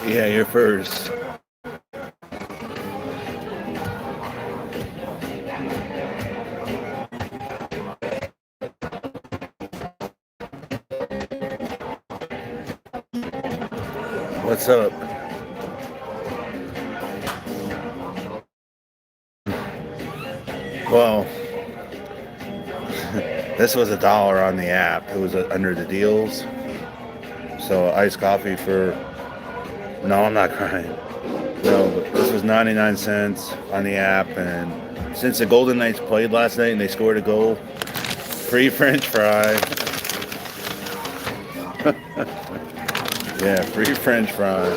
Yeah, you're first. What's up? Well, this was $1 on the app. It was under the deals. So iced coffee for... No, I'm not crying. No, but this was 99 cents on the app. And since the Golden Knights played last night and they scored a goal, free French fry. Yeah, free French fries.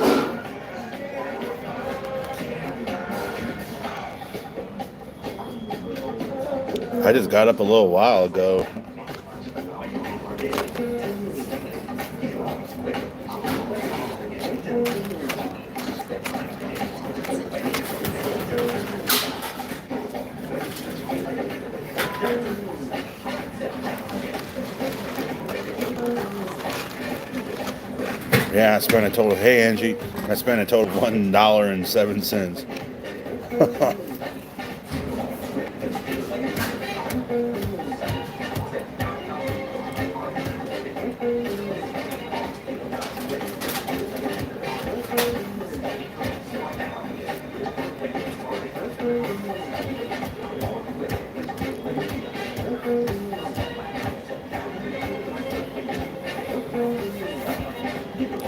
I just got up a little while ago. Yeah, I spent a total... Hey, Angie. I spent a total of $1.07.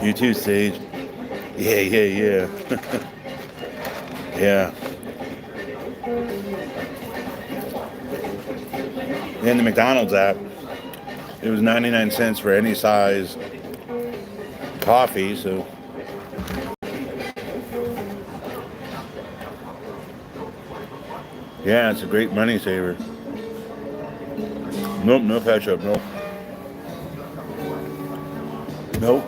You too, Sage. Yeah. Yeah. In the McDonald's app, it was 99 cents for any size coffee, so... Yeah, it's a great money saver. Nope, no ketchup, nope. Nope.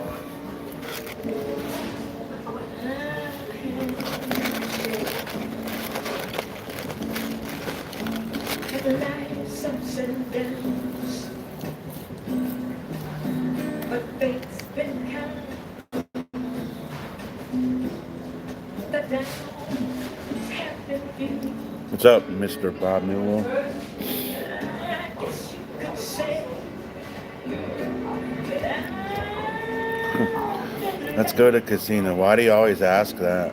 What's up, Mr. Bob Newell? Let's go to casino. Why do you always ask that?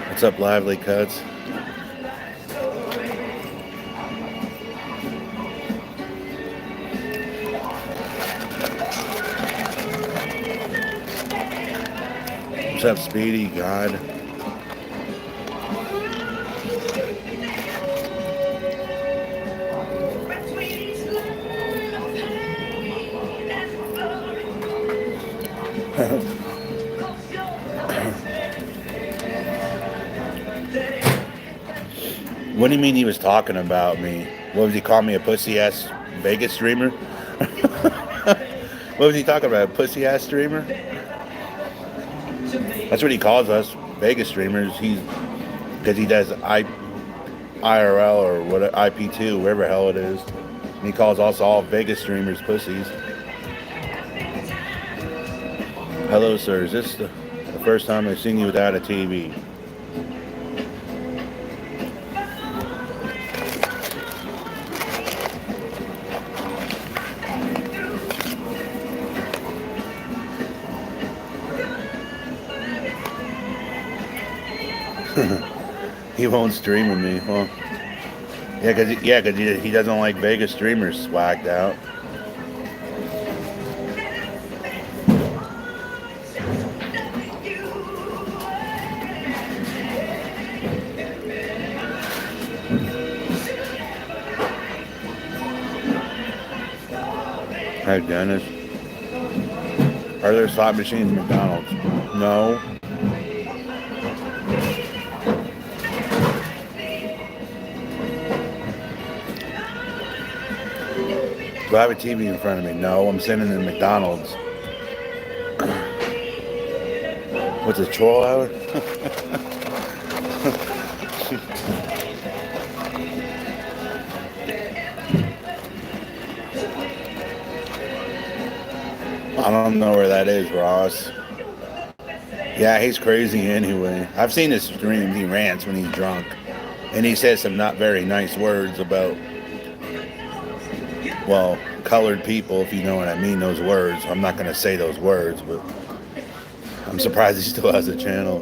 What's up, Lively Cuts? What's up, Speedy? God. What do you mean he was talking about me? What was he calling me, a pussy-ass Vegas streamer? What was he talking about, a pussy-ass streamer? That's what he calls us, Vegas streamers. Because he does IRL or what, IP2, wherever the hell it is. And he calls us all Vegas streamers pussies. Hello, sir. Is this the first time I've seen you without a TV? He won't stream with me. Well, yeah, cause he doesn't like Vegas streamers swagged out. Hi, Dennis. Are there slot machines at McDonald's? No. Do I have a TV in front of me? No, I'm sitting in McDonald's. What's a troll hour? I don't know where that is, Ross. Yeah, he's crazy anyway. I've seen his streams. He rants when he's drunk. And he says some not very nice words about, well, colored people, if you know what I mean, those words. I'm not going to say those words, but I'm surprised he still has a channel.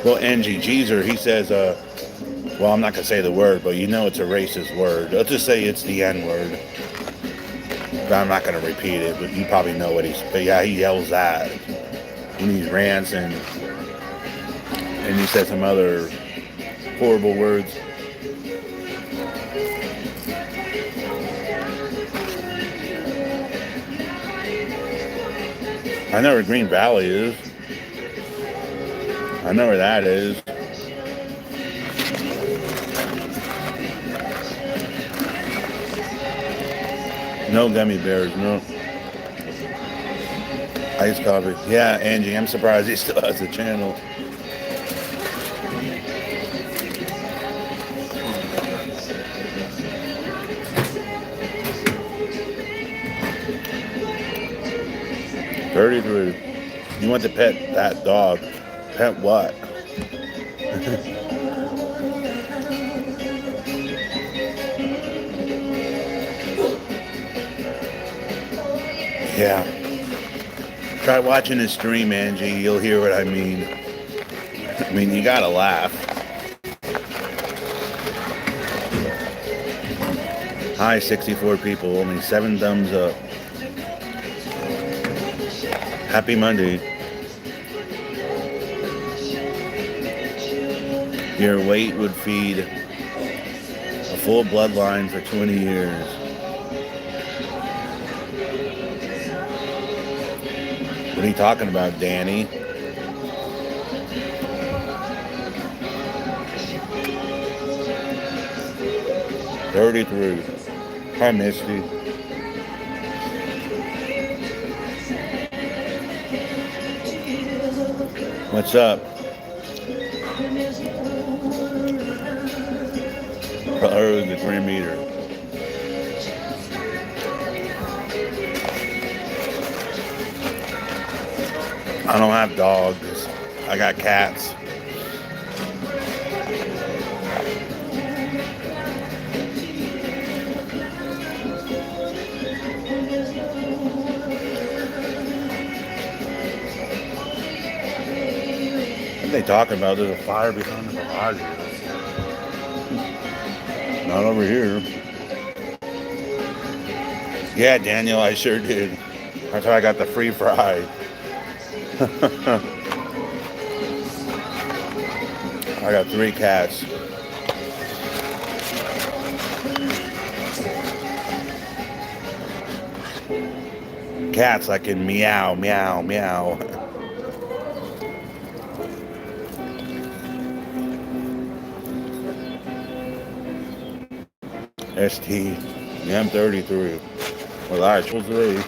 Well, Angie Jeezer, he says, well, I'm not going to say the word, but you know it's a racist word. Let's just say it's the N word. I'm not going to repeat it, but you probably know what but yeah, he yells that. And he rants and he says some other horrible words. I know where Green Valley is. I know where that is. No gummy bears, no iced coffee. Yeah, Angie, I'm surprised he still has a channel. $33. You want to pet that dog? Pet what? Yeah. Try watching his stream, Angie. You'll hear what I mean. I mean, you gotta laugh. Hi, 64 people. Only 7 thumbs up. Happy Monday. Your weight would feed a full bloodline for 20 years. What are you talking about, Danny? $33. Hi, Misty. What's up? Oh, the 3 meter. I don't have dogs. I got cats. What are they talking about? There's a fire behind the garage. Not over here. Yeah, Daniel, I sure did. That's how I got the free fry. I got 3 cats. Cats like in meow, meow, meow. ST. Yeah, I'm 33. Well, I chose today.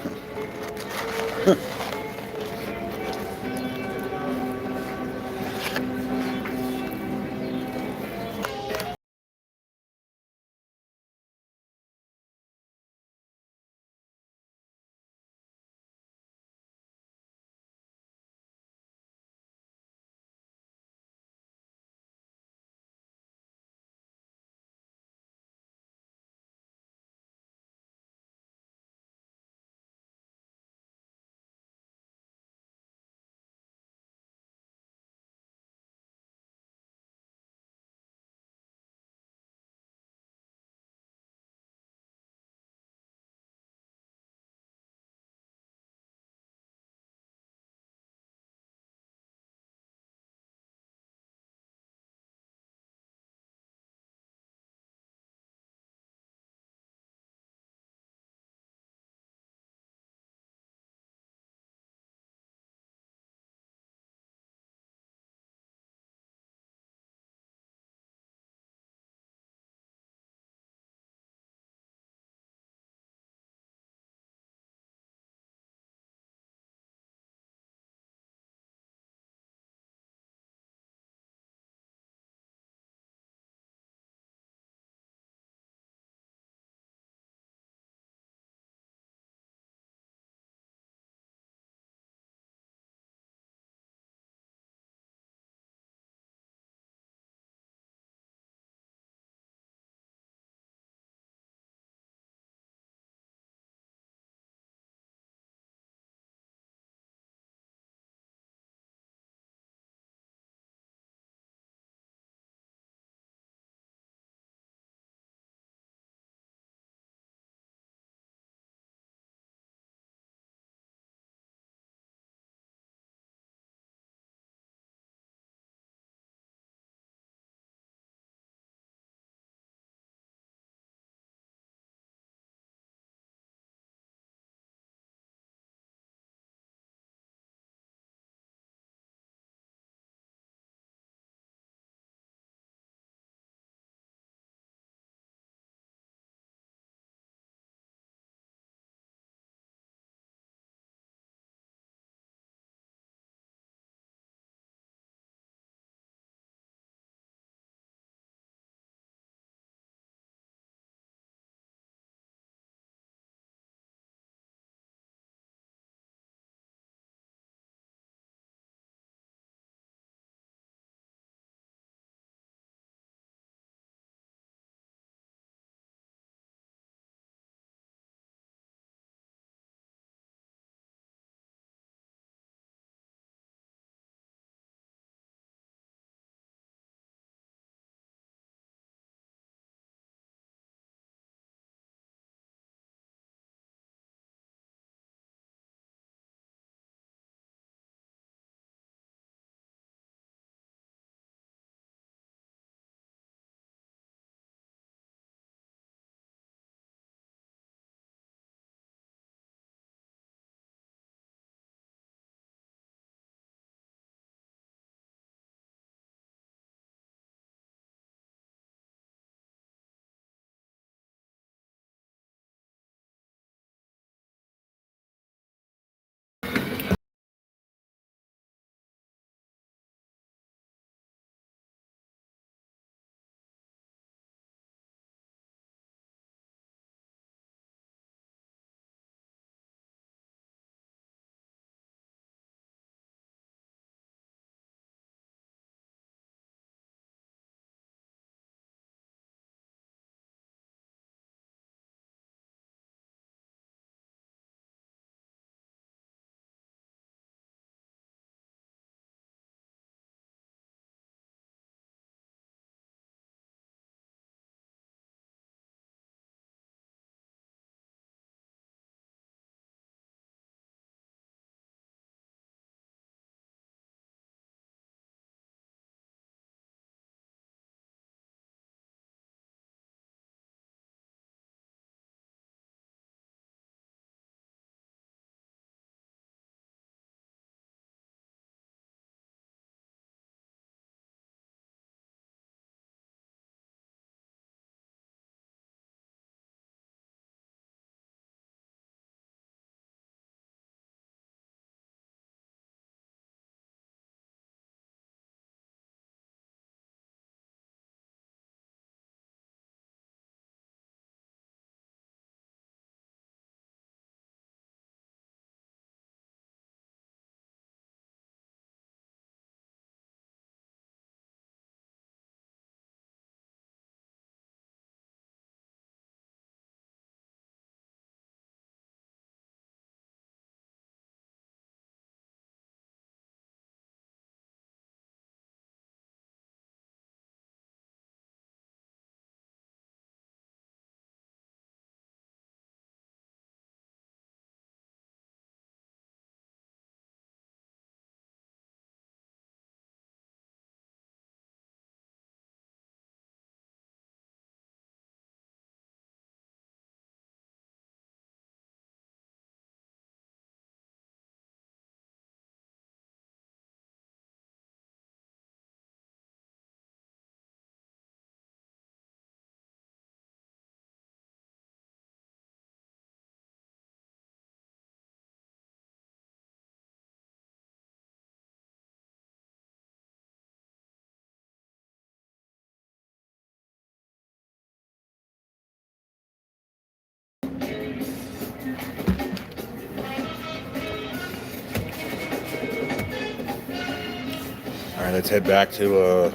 let's head back to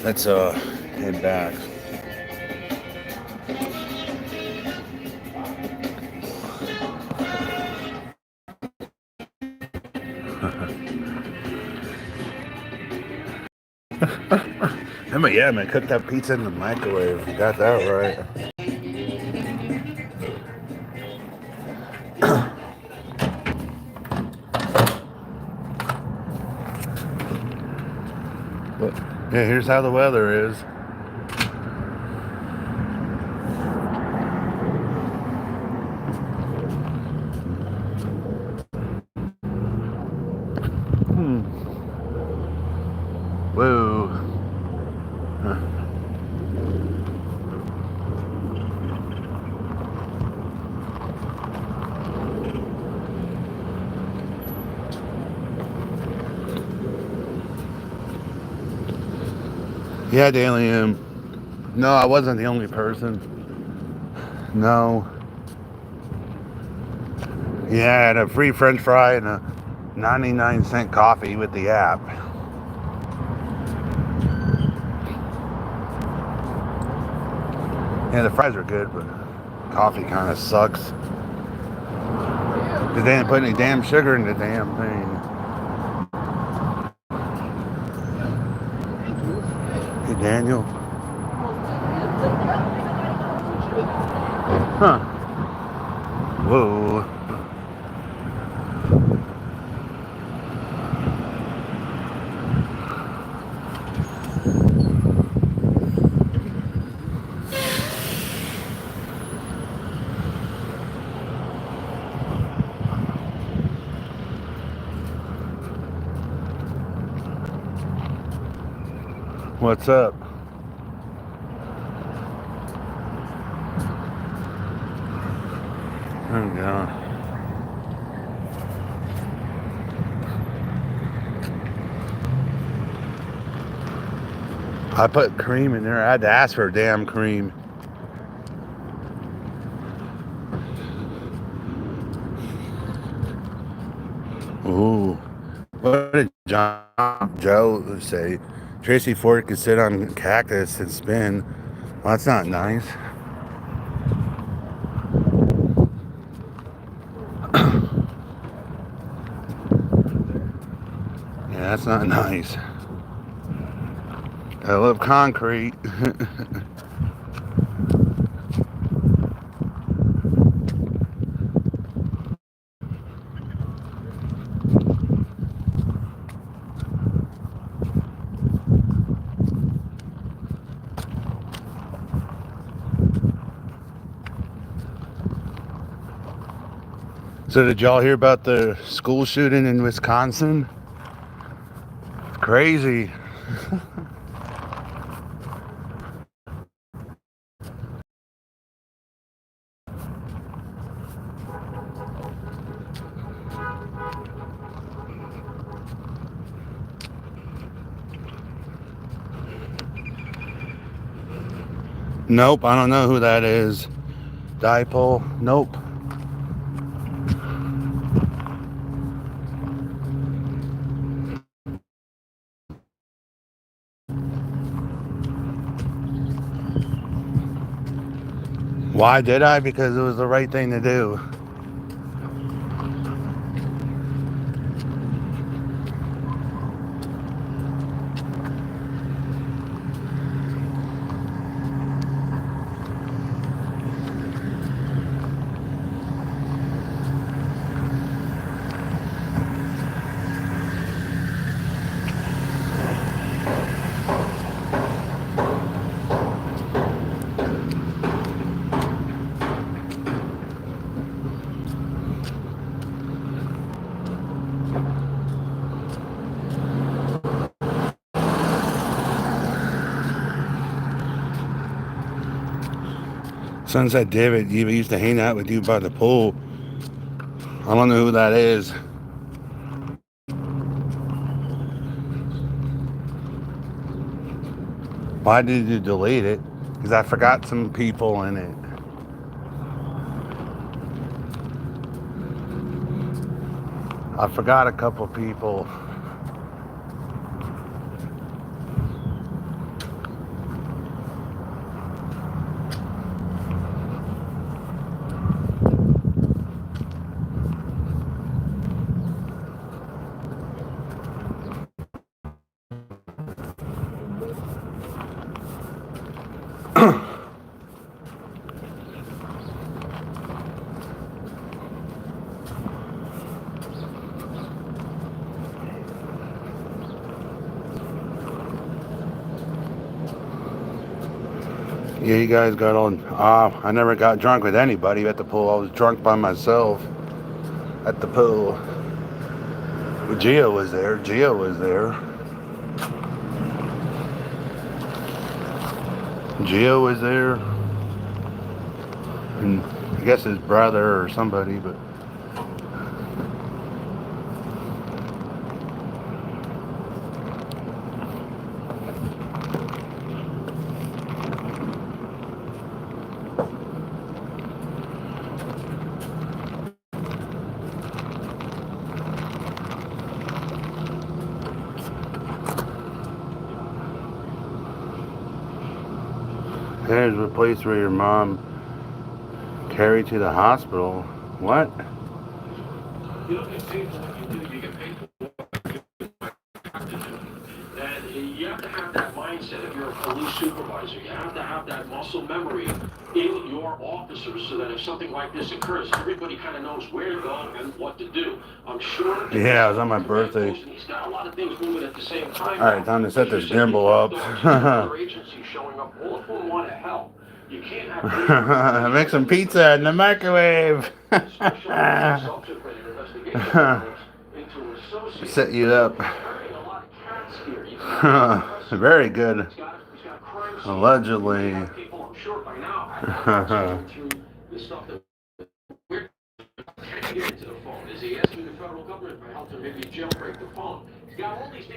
let's head back. Yeah, man, cook that pizza in the microwave. You got that right. But yeah, here's how the weather is. Whoa. Yeah, Dalian. No, I wasn't the only person. No. Yeah, I had a free French fry and a 99-cent coffee with the app. Yeah, the fries are good, but coffee kind of sucks. Because they didn't put any damn sugar in the damn thing. Hey, Daniel. Huh. Whoa. What's up? Oh, God. I put cream in there. I had to ask for damn cream. Ooh. What did Joe say? Tracy Ford could sit on cactus and spin. Well, that's not nice. Yeah, that's not nice. I love concrete. So did y'all hear about the school shooting in Wisconsin? Crazy. Nope, I don't know who that is. Dipole? Nope. Why did I? Because it was the right thing to do. Sunset David, he used to hang out with you by the pool. I don't know who that is. Why did you delete it? Because I forgot some people in it. I forgot a couple people. Yeah, you guys got on. I never got drunk with anybody at the pool. I was drunk by myself at the pool. But Gio was there. Gio was there. Gio was there. And I guess his brother or somebody, but there's a place where your mom carried to the hospital. What? You don't get paid for what you do, you get paid for and you have to have that mindset if you're a police supervisor. You have to have that muscle memory in your officers so that if something like this occurs, everybody kind of knows where to go and what to do. I'm sure that Yeah, it was on my birthday. He's got a lot of things moving at the same time. All right, time to set this gimbal up. Other agencies showing up, all of whom want to help. You can't have make some pizza in the microwave. Set you up. Very good. Allegedly.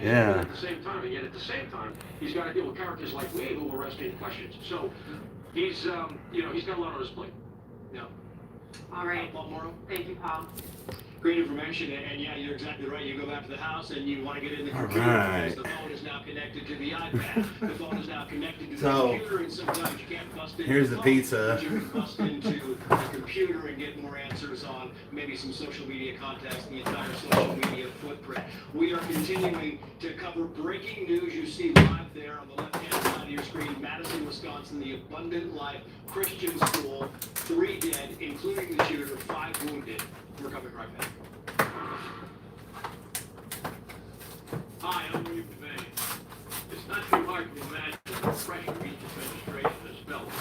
Yeah. At the same time, and yet at the same time, he's got to deal with characters like me who are asking questions. So he's, he's got a lot on his plate. Yeah. All right. Thank you, Paul. Great information, and yeah, you're exactly right. You go back to the house and you want to get in the computer right. because the phone is now connected to the iPad. The phone is now connected to the computer, and sometimes you can't bust into here's the phone, pizza. You can bust into the computer and get more answers on maybe some social media contacts, the entire social media footprint. We are continuing to cover breaking news. You see live there on the left-hand side of your screen, Madison, Wisconsin, the Abundant Life Christian School, 3 dead, including the shooter, 5 wounded. We're coming right back. Hi, I'm William Devane. It's not too hard to imagine the pressure each administration has felt in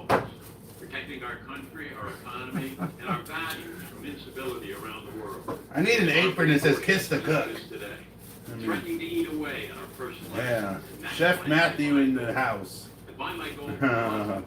the office, protecting our country, our economy, and our values from instability around the world. I need an apron that says "Kiss the Cook." Today, threatening to eat away at our personal lives. Yeah, Chef Matthew in the house. And by my goal for capital,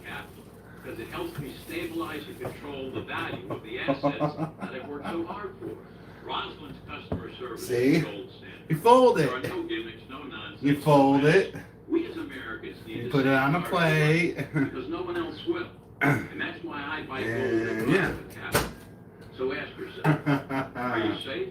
because it helps me stabilize and control the value of the assets that I've worked so hard for. Rosalind's customer service See? is gold standard. You fold There are it. no gimmicks, no nonsense. You fold it. We as Americans need You to put it on a safeguard plate. our rights because no one else will. And that's why I buy gold at Yeah. the capital. So ask yourself, are you safe?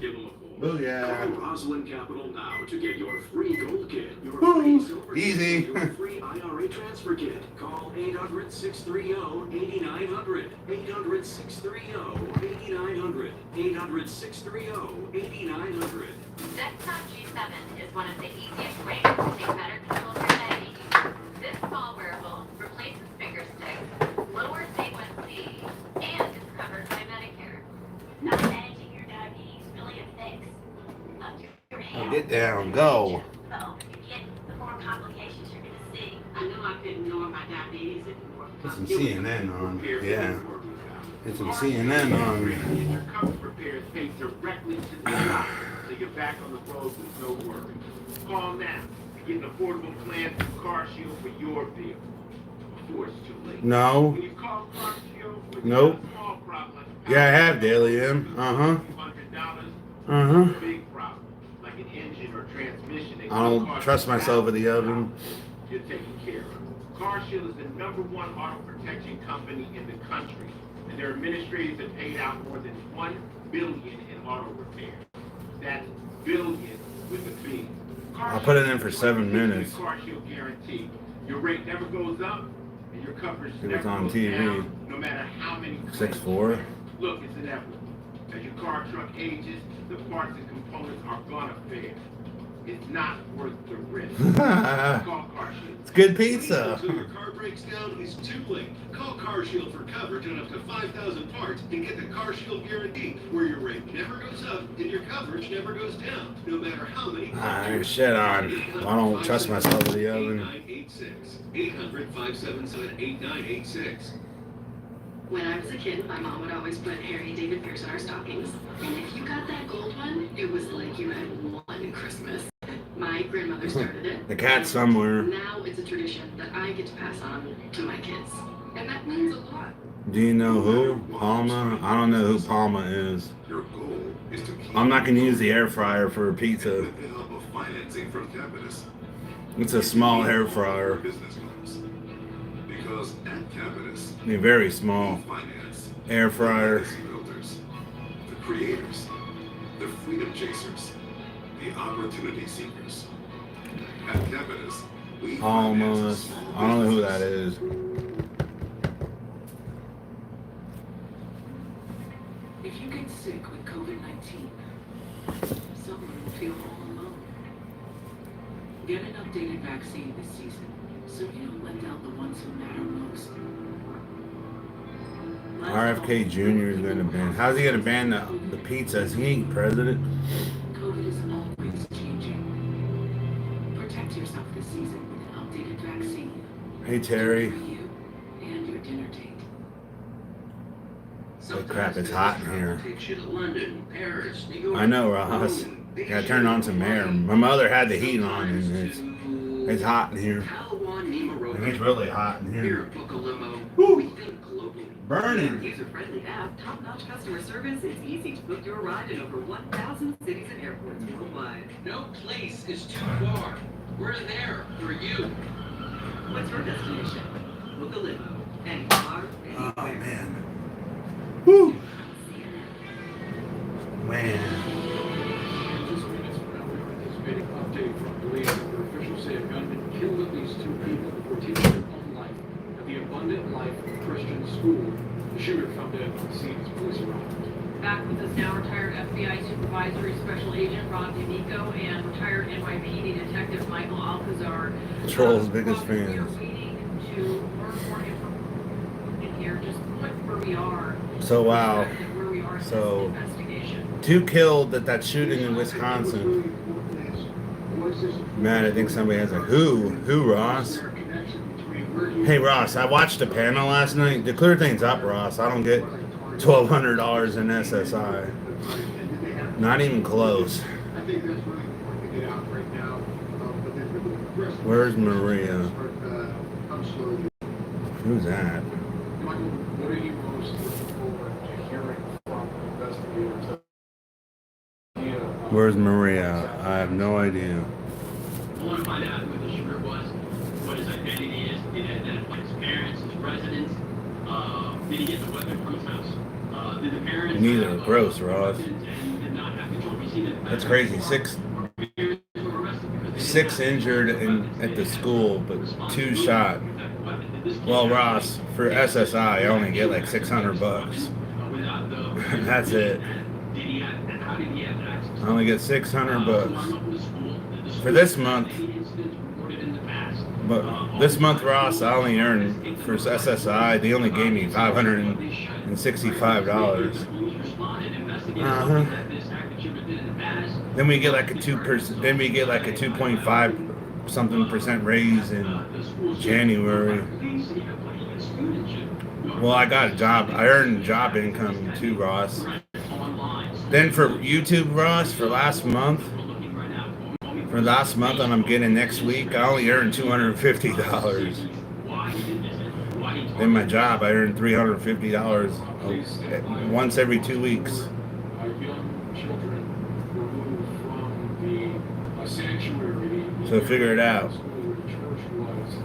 Give them a call. Booyah. Call Rosalind Capital now to get your free gold kit, your Woo. free silver Easy. kit, your free IRA transfer kit. Call 800-630-8900. 800-630-8900. 800-630-8900. Desktop G7 is one of the easiest ways to take better control of your diabetes. This small wearable replaces finger sticks, lowers A1C, and is covered by Medicare. Not managing your diabetes really affects your health. Get down, go. So, the more complications you're going to see. I know I couldn't know my diabetes anymore. Put some CNN on. Yeah. Get some CNN on. Get your cover repairs paid directly to the doctor, so you're back on the road with no worries. Call now and get an affordable plan through Car Shield for your vehicle before it's too late. No. When you call Car Shield with Nope. a small problem, Yeah, I have Daily M. $200, big problem, like an engine or transmission. I don't trust myself with the oven. You're taken care of. Car Shield is the #1 auto protection company in the country, and their administrators have paid out more than $1 billion in auto repairs. That's billion with a B. I'll put it in for 7 minutes. Car Shield guarantee. Your rate never goes up, and your coverage It was never on goes TV. down, no matter how many. 6'4". Look, it's inevitable. As your car truck ages, the parts and components are gonna fail. It's not worth the risk. Call Car Shield. It's good pizza. breaks down, it's too late. Call CarShield for coverage on up to 5,000 parts and get the CarShield guarantee, where your rate never goes up and your coverage never goes down, no matter how many. Shit on. I don't trust myself with the oven. 800-577-8986. When I was a kid, my mom would always put Harry David Pierce in our stockings. And if you got that gold one, it was like you had won Christmas. My grandmother started it. The cat's somewhere. Now it's a tradition that I get to pass on to my kids. And that means a lot. Do you know who? Palma? I don't know who Palma is. Your goal is to keep I'm not going to use the air fryer for a pizza. with the help of financing from Capitus. It's a small air fryer. Business loans. Because at Capitus, A very small we finance air fryer. legacy builders, the creators, the freedom chasers, the opportunity seekers. At Capitus, we Almost. finance I don't know who that is. If you get sick with COVID-19, someone will feel all alone. Get an updated vaccine this season so you don't let down the ones who matter most. RFK Jr. is going to ban. How's he going to ban the pizzas? He ain't president. COVID is always changing. Protect yourself this season with an updated vaccine. Hey, Terry. For you and your dinner date. Holy crap, it's hot in here. Takes you to London, Paris, New York. I know, Ross. Gotta turn on some air. My mother had the heat on, and it's hot in here. And it's really hot in Here here. at Book a Limo, Woo. we think globally. Burning. User-friendly app, top-notch customer service, it's easy to book your ride in over 1,000 cities and airports worldwide. No place is too far. We're there for you. What's your destination? Book a limo. Anywhere, anywhere. Oh, man. Woo! Man. Just minutes from now, we're anticipating an update from police where officials say a gunman killed at least 2 people before taking their own life at the Abundant Life Christian School. The shooter found dead on the scene as police arrived. Back with us now, retired FBI Supervisory Special Agent Rob D'Amico and retired NYPD Detective Michael Alcazar. Troll's biggest We are fans. waiting to learn more information here, just what where we are. So, wow. Where we are in So, this investigation. 2 killed at that shooting in Wisconsin. Man, I think somebody has a who, Ross? Hey, Ross, I watched a panel last night. To clear things up, Ross, I don't get $1,200 in SSI. Not even close. I think that's really important to get out right now. But there's been aggressive- Where's Maria? I'm slowly. Who's that? Michael, what are you most looking forward to hearing from investigators? Where's Maria? I have no idea. I want to find out who the shooter was, what his identity is, did he identify his parents, his residence, did he get the weapon from his house? Did the parents Neither. have, Gross, Ross. weapons and did not have control? We see that That's crazy. Six injured at the school, but 2 shot. Well, Ross, for SSI, I only get like $600. That's it. I only get $600 for this month. But this month, Ross, I only earned for SSI. They only gave me $565. Then we get like a 2%. Then we get like a 2.5 something percent raise in January. Well, I got a job. I earned job income too, Ross. Then for YouTube, Ross, for last month, and I'm getting next week, I only earned $250. Then my job, I earned $350 once every 2 weeks. So figure it out.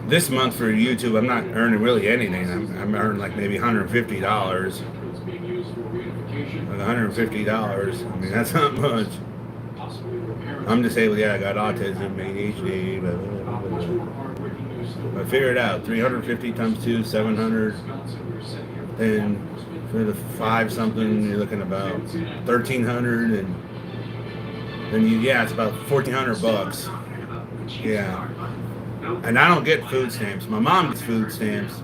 This month for YouTube, I'm not earning really anything. I'm earning like maybe $150. Like $150. I mean, that's not much. I'm disabled. Yeah, I got autism, ADHD. Blah, blah, blah, blah. But figure it out. 350 times 2, 700. Then for the 5 something, you're looking about 1,300, and then it's about $1,400. Yeah. And I don't get food stamps. My mom gets food stamps,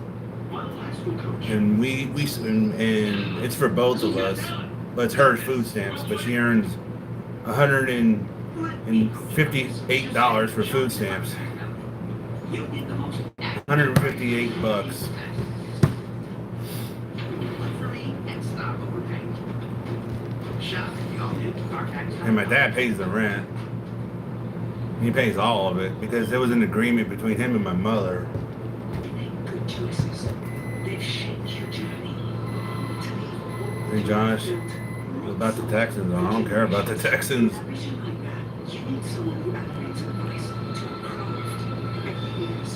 and and it's for both of us. But it's her food stamps. But she earns $158 for food stamps. $158. And my dad pays the rent. He pays all of it because there was an agreement between him and my mother. Hey Josh, about the Texans. I don't care about the Texans.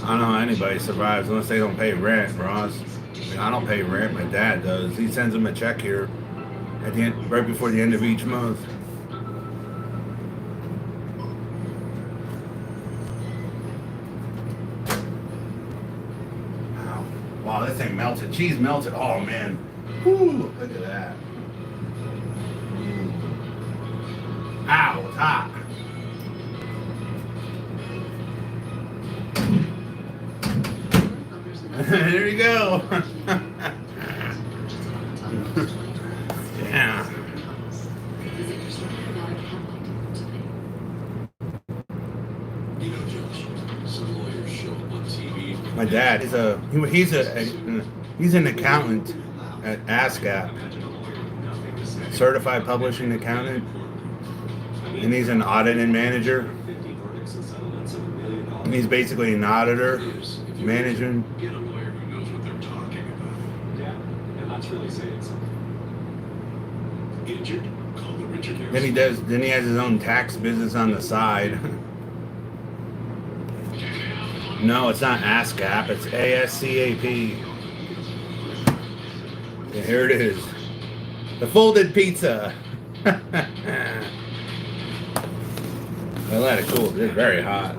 I don't know how anybody survives unless they don't pay rent, Ross. I mean, I don't pay rent. My dad does. He sends them a check here at the end, right before the end of each month. Wow, this thing melted. Cheese melted. Oh man. Woo, look at that. Ow, it's hot. There you go. Yeah. My dad is he's an accountant at ASCAP, certified publishing accountant, and he's an auditing manager. And he's basically an auditor, managing. Get a lawyer who knows what they're talking about. Yeah, and that's really saying something. Injured? Call the Richard Harris. Then he has his own tax business on the side. No, it's not ASCAP, it's ASCAP. Yeah, here it is. The folded pizza. Well, that's cool. It's very hot.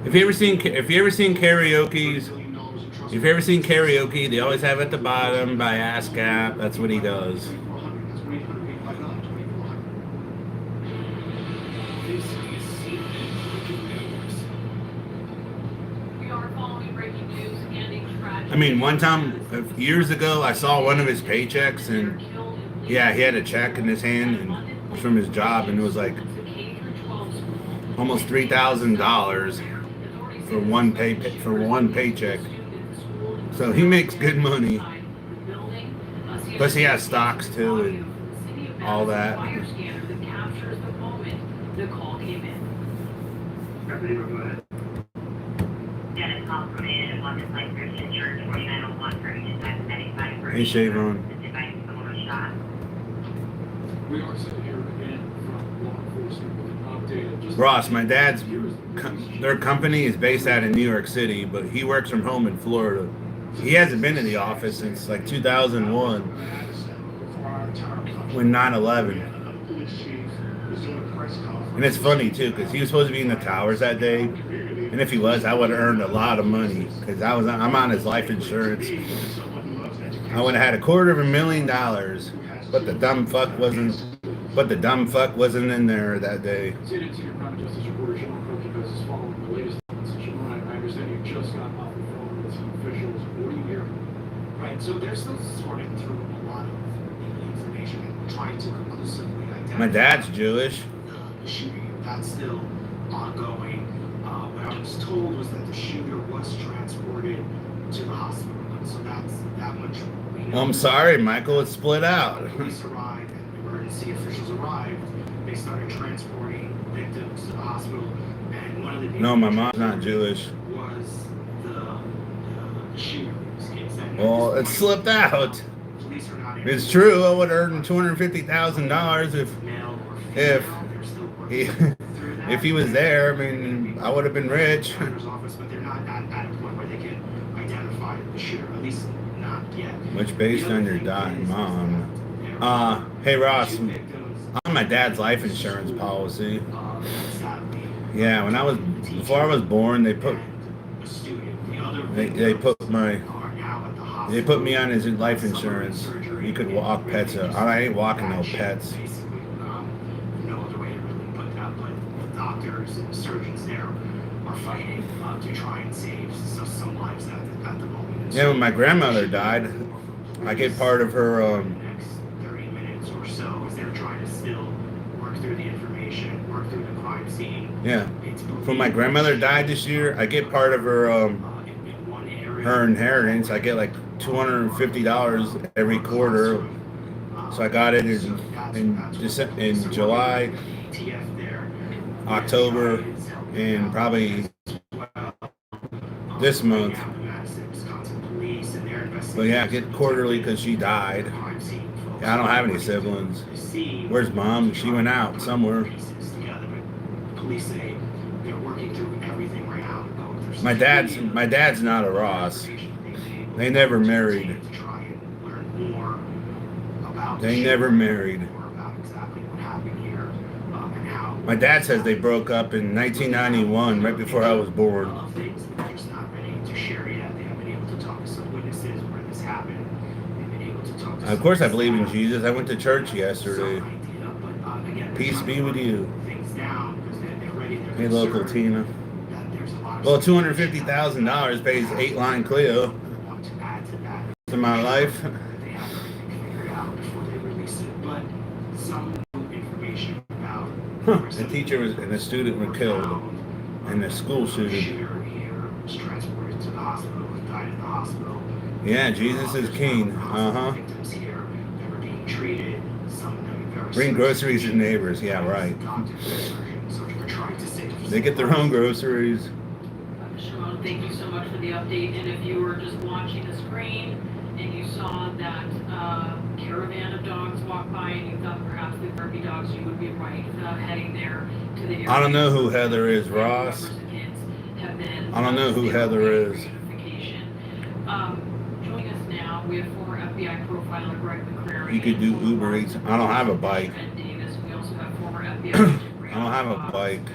If you ever seen karaoke, they always have at the bottom by ASCAP. That's what he does. I mean, one time, years ago, I saw one of his paychecks, and yeah, he had a check in his hand, and it was from his job, and it was like almost $3,000 for one paycheck. So he makes good money. Plus, he has stocks too, and all that. Dennis called from in London Lake Christian Church, 4901 for each type of 75 for Hey, Shavon. someone was shot. We are sitting here again from law enforcement with an update. Ross, my dad's, their company is based out in New York City, but he works from home in Florida. He hasn't been in the office since like 2001, when 9/11. And it's funny too, because he was supposed to be in the towers that day, and if he was, I would have earned a lot of money because I'm on his life insurance. I would have had $250,000, but the dumb fuck wasn't in there that day. Senior Private Justice reporter Sean Cook is following the latest developments. Sean, I understand you just got off the phone with some officials. What do you hear? Right, so they're still sorting through a lot of the information and trying to conclusively identify. My dad's Jewish. The shooting. That's still ongoing. What I was told was that the shooter was transported to the hospital, and so that's that much. We know. I'm sorry, Michael, it's split out. Police arrived and emergency officials arrived. They started transporting victims to the hospital, and one of the people No, my mom's not Jewish. was the shooter. Well, it slipped out. Police are not It's true. I would earn $250,000 if he was there. I mean, I would have been rich. Office, but they're not at a point where they can identify the shooter, at least not yet. Which, based on your dying mom. Hey Ross, on my dad's life insurance policy. Yeah, before I was born, they put me on his life insurance. You could walk pets. I ain't walking no pets. doctors and the surgeons there are fighting to try and save some lives at the moment. Yeah, when my grandmother died, I get part of her. The next 30 minutes or so, as they're trying to still work through the information, work through the crime scene. Yeah, when my grandmother died this year, I get part of her her inheritance. I get like $250 every quarter. So I got it in July, October, and probably this month. But yeah, I get quarterly because she died. Yeah, I don't have any siblings. Where's mom? She went out somewhere. Police say they're working through everything right now. My dad's not a Ross. They never married. They never married. My dad says they broke up in 1991, right before I was born. Of course I believe in Jesus. I went to church yesterday. Peace be with you. Hey, local Tina. Well, $250,000 pays 8-line Clio to my life. The teacher and the student were killed in the school shooting. Yeah, Jesus is king. Bring groceries to neighbors. Yeah, right. They get their own groceries. Shimon, thank you so much for the update. And if you were just watching the screen and you saw that caravan of dogs walk by and you thought perhaps they were dogs, you would be right heading there to the area. I don't know who Heather is, Ross. I don't know who Heather is. Joining us now, we have former FBI profiler Greg McCrary. You could do Uber Eats. I don't have a bike. We also have former FBI agent I don't have a bike.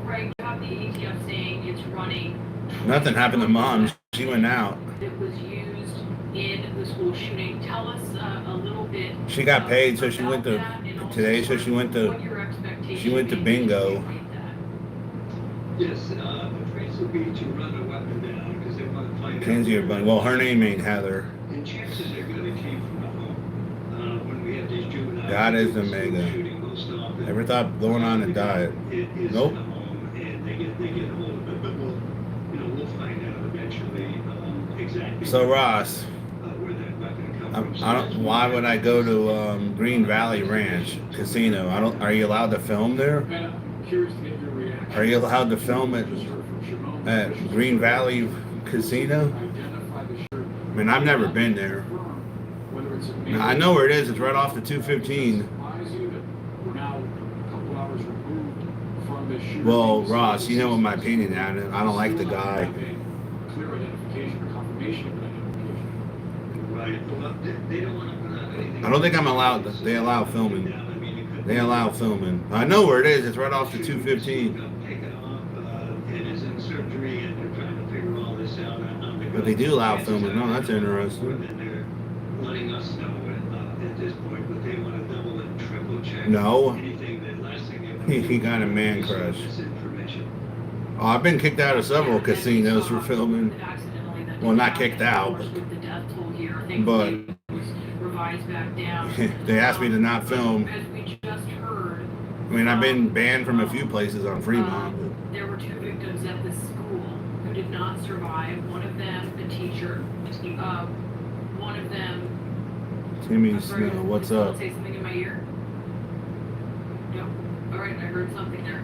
Greg, you have the ATF saying it's running. Nothing happened to mom. She went out. It was used in the school shooting. Tell us a little bit. She got paid, so she went to today. So she went to bingo. Yes, the phrase would be to run a weapon down because they want to find Kenzie or Bunny. Well, her name ain't Heather. And chances are good it came from the home. When we have these juveniles, God is the mega. shooting most often. Ever thought going on a diet? It is Nope. in the home, and they get hold of it. But we'll find out eventually exactly. So Ross, where that weapon comes from. I don't. Why would I go to Green Valley Ranch Casino? I don't. Are you allowed to film there? And I'm curious to get your reaction. Are you allowed to film at Green Valley Casino? I mean, I've never been there. I know where it is. It's right off the 215. Well, Ross, you know what my opinion on it. I don't like the guy. Clear identification or confirmation of identification. Right. Well, they don't want to put out anything. I don't think I'm allowed. They allow filming. They allow filming. I know where it is. It's right off the 215. Taken off and is in surgery, and they're trying to figure all this out. But they do allow filming. No, that's interesting. And they're letting us know at this point, but they want to double and triple check. No. Anything that last thing He got a man crush. Misinformation. Oh, I've been kicked out of several casinos for filming. Well, not kicked out, but they asked me to not film. I mean, I've been banned from a few places on Fremont. There were 2 victims at the school who did not survive. One of them, a teacher. One of them. Timmy Snow, what's up? Say something in my ear. No. All right, I heard something there.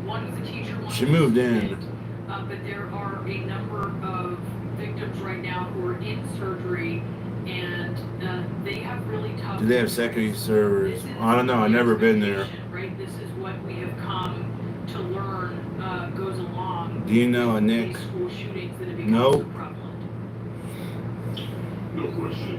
One was a teacher. One She was moved a in. student. But there are a number of victims right now who are in surgery, and they have really tough. Do they have secondary servers? I don't know. I've never been there. Right. This is what we have come to learn goes along. Do you know a Nick? These school shootings that have become Nope. so prevalent. No question.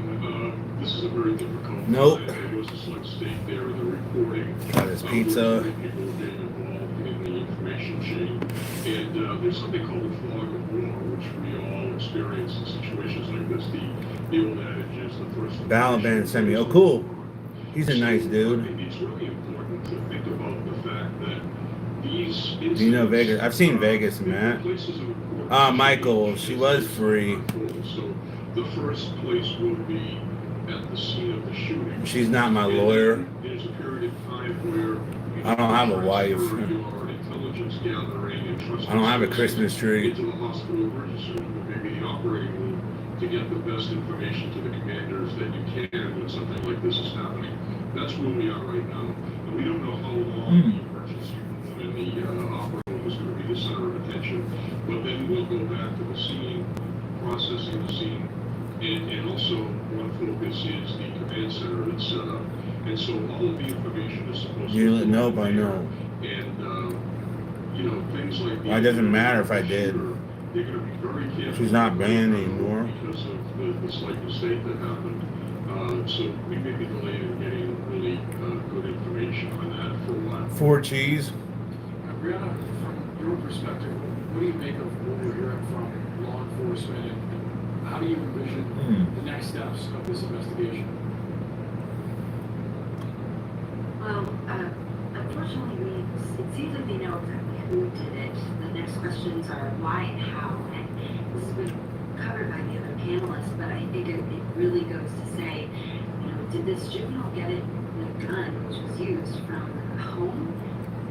This is a very difficult. Nope. It was a slight state there in the reporting. Got his pizza. People have been involved in the information chain. And there's something called the fog of war, which we all experience in situations like this. The old adage is the first. Balaban sent me. Oh, cool. He's a nice dude. It's really important to think about the fact that these Do you know Vegas? I've seen Vegas, Matt. places of importance. Michael, she was free. So the first place will be at the scene of the shooting. She's not my lawyer. There's a period of time where I don't have a wife. your intelligence gathering and trust. I don't have a Christmas tree. Into the hospital emergency room, or maybe the operating room, to get the best information to the commanders that you can when something like this is happening. That's where we are right now, and we don't know how long the emergency room and the operating room is going to be the center of attention. But then we'll go back to the scene, processing the scene, and also one focus is the command center that's set up. And so all of the information is supposed You to know by know. And, you know, things like... Well, it doesn't matter if I did. They're going to be very careful. She's not banned anymore. Because of the slight mistake that happened. So we may be delayed in getting really good information on that for a while. 4 cheese. Brianna, from your perspective, what do you make of what we're hearing from law enforcement, and how do you envision the next steps of this investigation? Well, unfortunately, it seems like they know exactly who did it. The next questions are why and how, and this has been covered by the other panelists, but I think it really goes to say, you know, did this juvenile get it, the gun which was used from home,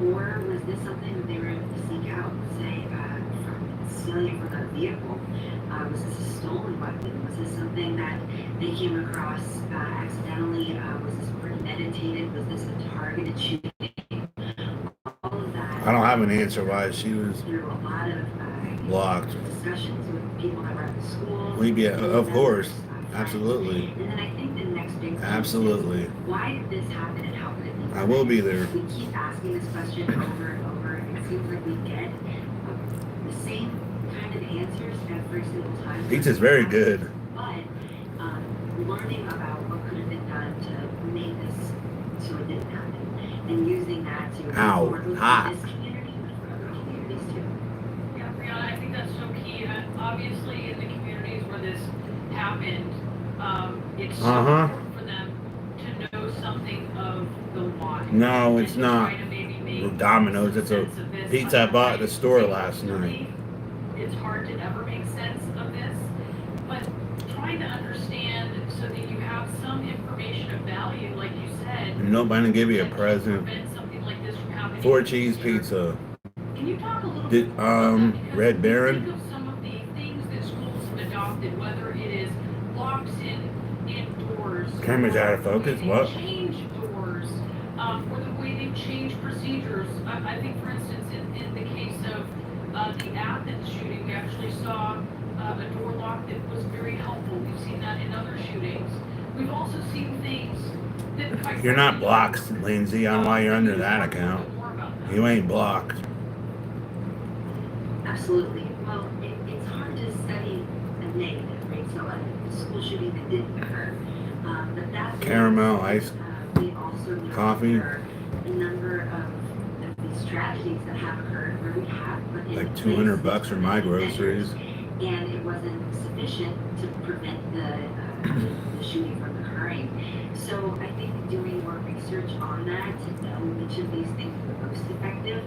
or was this something that they were able to seek out, say, from stealing from a vehicle? Was this a stolen weapon? Was this something that they came across accidentally? Was this premeditated? Was this a targeted shooting? All of that. I don't have an answer why she was Through a lot of blocked. discussions with people that were at the school. Yeah, of course. Absolutely. And then I think the next big thing Absolutely. is, why did this happen and how could it be? I will be there. We keep asking this question over and over, and it seems like we get the same kind of answers every single time. Pizza's very good. But learning about what could have been done to make this so it didn't happen, and using that to Ow, forward with hot. this community, but for other communities too. Yeah, Brianna, I think that's so key. Obviously, in the communities where this happened, it's so important for them to know something of the why. No, And it's to not. try to maybe make Domino's. It's a sense of this. pizza I bought at the store last For night. me, it's hard to ever make sense of this, but trying to understand so that you have some information of value, like you said. Nope, I didn't give you a that present. prevent something like this from happening 4 in the cheese future. pizza. Can you talk a little Did, bit more about that? Because Red when Baron? you think of some of the things that schools have adopted, whether it is locks in doors, Camera's out of or the way focus, they what? change doors, or the way they change procedures. I think, for instance, in the case of the Athens shooting, we actually saw a door lock that was very helpful. We've seen that in other shootings. We've also seen things that... quite You're not frankly, blocked, Lindsay. I don't know why you're under that account. more about that. You ain't blocked. Absolutely. Well, it's hard to study a negative, right? So a school shooting that didn't occur. But that Caramel, ice, we also know coffee. there are a number of these tragedies that have occurred where we have put in Like place $200 for my measures, groceries. and it wasn't sufficient to prevent the shooting from occurring. So I think doing more research on that to know which of these things are most effective.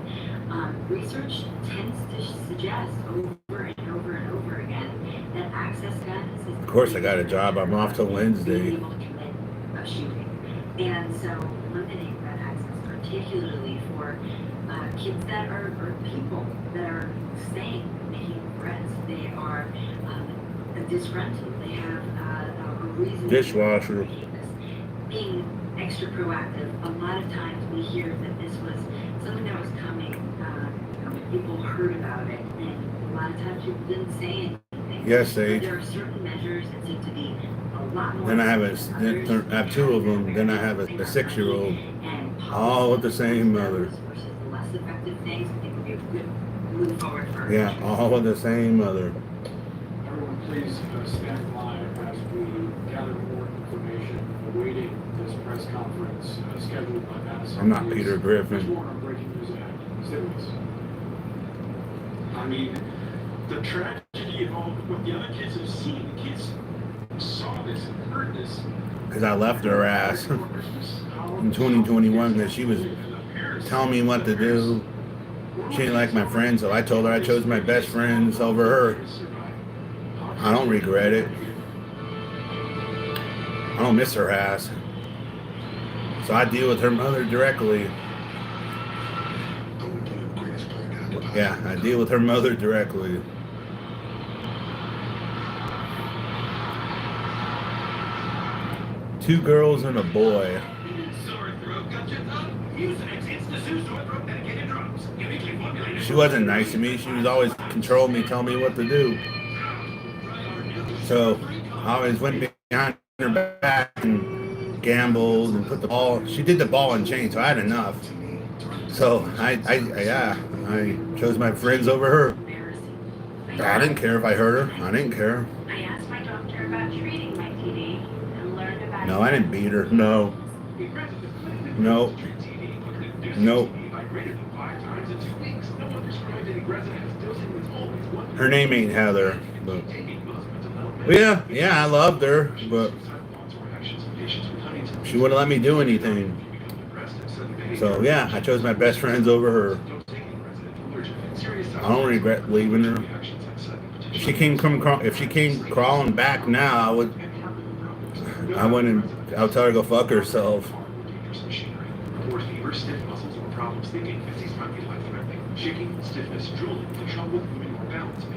Research tends to suggest over and over and over again that access guns is Of course, I got a job. I'm off till Wednesday. being able to commit a shooting. And so limiting that access, particularly for kids that are, or people that are staying, making threats, they are disgruntled, they have a reason Dishwasher. to being extra proactive. A lot of times we hear that this was something that was coming, people heard about it, and a lot of times people didn't say anything. Yes, But they. there are certain measures that seem to be a lot more. Then I have effective than others. I have 2 of them. Then I have a 6-year-old. All with the same mother. Versus the less effective things, I think would be a good move forward for. Yeah, all with the same mother. Everyone, please stand by as we gather more information awaiting this press conference scheduled by Madison. I'm not Police. Peter Griffin. There's more on Breaking News ahead. Stay with us. I mean, the tragedy of all what the other kids have seen, the kids saw this and heard this. Because I left her ass in 2021 because she was telling me what to do. She didn't like my friend, so I told her I chose my best friends over her. I don't regret it. I don't miss her ass. So I deal with her mother directly. Yeah, I deal with her mother directly. Two girls and a boy. Sore throat, got your thumb? Mucinex Insta-Sue sore throat medicated drops. Uniquely formulated. She wasn't nice to me. She was always controlling me, telling me what to do. So I always went behind her back and gambled and put the ball. She did the ball and chain, so I had enough. So I chose my friends over her. I didn't care if I hurt her. I didn't care. I asked my doctor about treating my TD and learned about. No, I didn't beat her. No. Nope. Nope. Her name ain't Heather, but yeah, I loved her, but she wouldn't let me do anything. So yeah, I chose my best friends over her. I don't regret leaving her. If she came crawling back now, I would tell her to go fuck herself.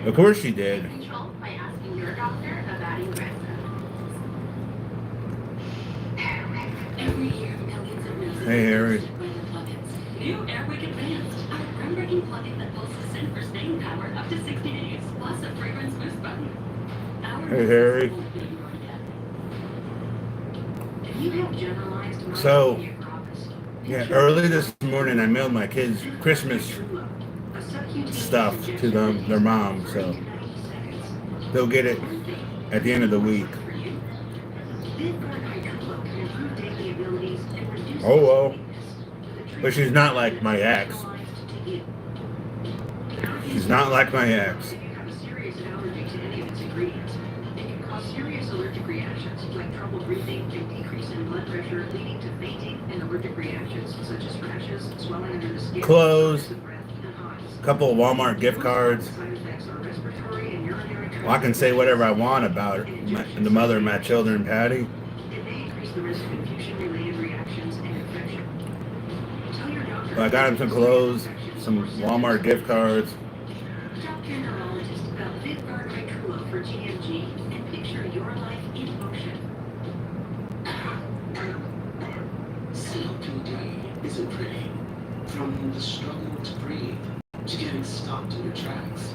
Of course she did. Control by asking your doctor about Ingrezza. Every year, millions of nurses Hey, Harry. plugins. New Airwick Advanced, our groundbreaking plugin that boasts a scent for staying power up to 60 days, plus a fragrance boost button. Our Hey, Harry. If you have generalized So, myasthenia yeah, early this morning I mailed my kids Christmas stuff to their mom, so they'll get it at the end of the week. Oh well. But she's not like my ex. She's not like my ex. If you have a serious allergy to any of its ingredients, it can cause serious allergic reactions like trouble breathing and decrease in blood pressure, leading to fainting and allergic reactions such as rashes, swelling under the skin, Clothes, breath, and hives. a couple of Walmart gift cards. Side effects are respiratory and urinary tract. Well, I can say whatever I want about her, the mother of my children, Patty. It may increase the risk of infusion-related reactions and infection. Tell your doctor. So I got him some clothes, some Walmart gift cards. Talk to your neurologist about Vyvgart Hytrulo for GMG and picture your life in motion. COPD isn't pretty. From the struggle to breathe to getting stopped in your tracks.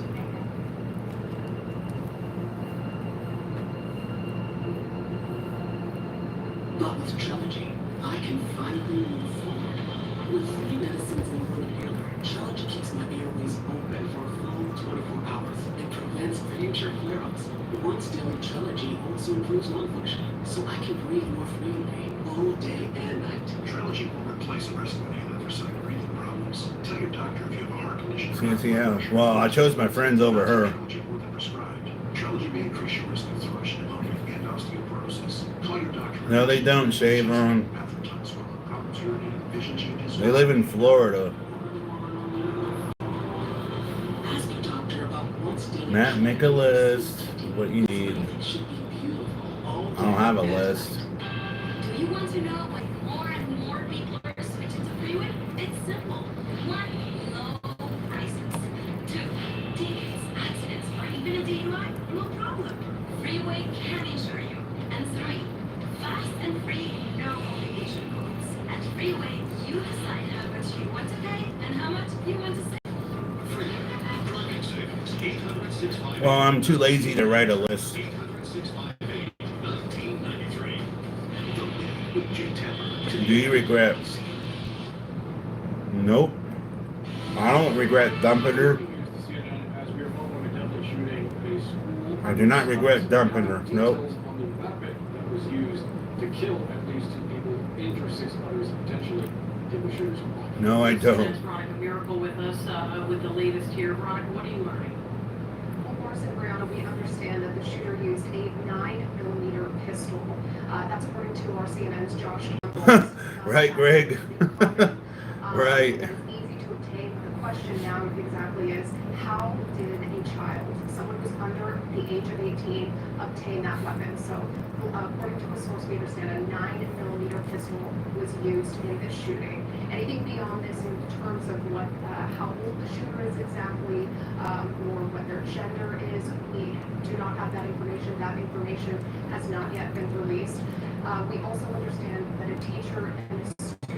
But with Trilogy, I can finally move forward. With 3 medicines in one inhaler, Trilogy keeps my airways open for a full 24 hours and prevents future flare-ups. Once daily Trilogy also improves lung function, so I can breathe more freely all day and night. Trilogy will replace the rest of an inhaler for sudden breathing problems. Tell your doctor if you have a heart condition. CNCL. Well, I chose my friends over her. Trilogy more than prescribed. Trilogy may increase your risk of thrush, pneumonia, and osteoporosis. Call your doctor. No, they don't shave them. Bathroom time swelling, problems urinating, vision changes. They live in Florida. Ask your doctor about once daily. Matt, make a list of what you need. It should be beautiful all I don't have a day. list. Do you want to know why more and more people are switching to freeway? It's simple. 1, low prices. 2, tickets, accidents, or even a DUI? No problem. Freeway can insure you. And 3, fast and free, no obligation quotes. At Freeway, you decide how much you want to pay and how much you want to save. Drug savings, 800-658. Well, I'm too lazy to write a list. 800-658-1993. The Minute with Jay Tepper. Do you regret? Nope. I don't regret dumping her. As we were following a deadly shooting at a school. I do not regret dumping her. Nope. Details on the weapon that was used to kill at least 2 people, injure 6 others, and potentially kill the shooters. No, I don't. That's Veronica Miracle with us with the latest here. Veronica, what are you learning? Well, Morris and Brianna, we understand that the shooter used a 9mm pistol. That's according to our CNN's Josh Campbell. Right, Greg? Right. It's easy to obtain. The question now exactly is, how did a child, someone who's under the age of 18, obtain that weapon? So according to a source we understand, a 9mm pistol was used in this shooting. Anything beyond this in terms of what, how old the shooter is exactly, or what their gender is, we do not have that information. That information has not yet been released. We also understand that a teacher and a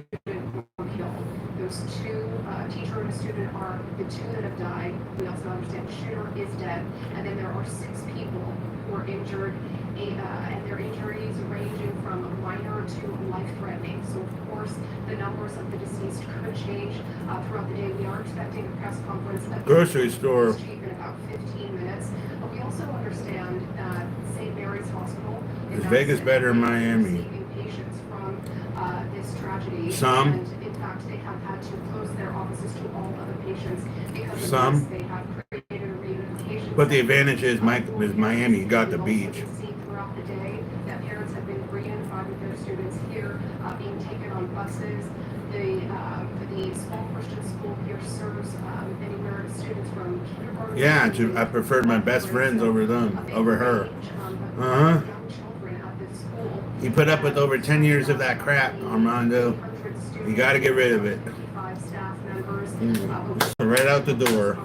student were killed. Those two, teacher and a student, are the two that have died. We also understand the shooter is dead. And then there are 6 people who are injured, and their injuries ranging from minor to life-threatening. So, of course, the numbers of the deceased could change throughout the day. We are expecting a press conference at Grocery store. chief in about 15 minutes. But we also understand that St. Mary's Hospital in Is Vegas Madison better than is Miami? receiving patients from this tragedy. Some. And in fact, they have had to close their offices to all other patients because of Some. this. They have created a reunification. But the advantage is Miami, you got the beach. We've also seen throughout the day that parents have been reunified with their students here, being taken on buses. The small Christian school here serves anywhere students from kindergarten. Yeah, I preferred my best friends over them, over her. Young children at this school. You put up with over 10 years of that crap, Armando. You got to get rid of it. 55 staff members. Right out the door.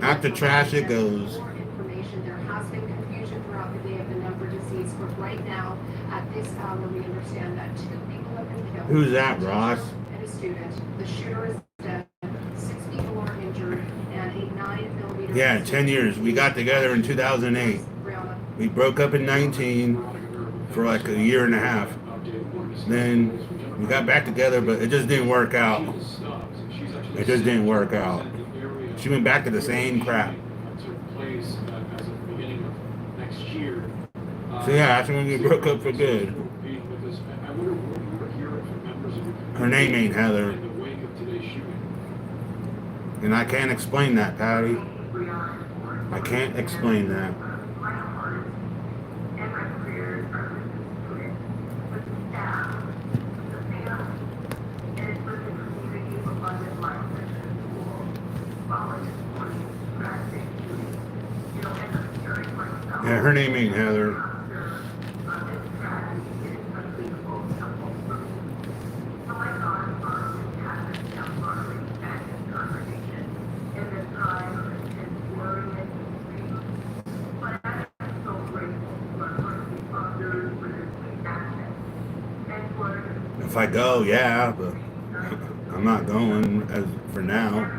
Out the trash it goes. More information. There has been confusion throughout the day of the number of deceased, but right now, at this hour, we understand that 2 people have been killed. Who's that, Ross? And a student. The shooter is dead. 6 people are injured, and a 9mm. Yeah, 10 years. We got together in 2008. We broke up in 19 for like a year and a half. Then we got back together, but it just didn't work out. It just didn't work out. She went back to the same crap. So yeah, that's when we broke up for good. Her name ain't Heather. And I can't explain that, Patty. I can't explain that. Yeah, her name ain't Heather. If I go, yeah, but I'm not going as for now.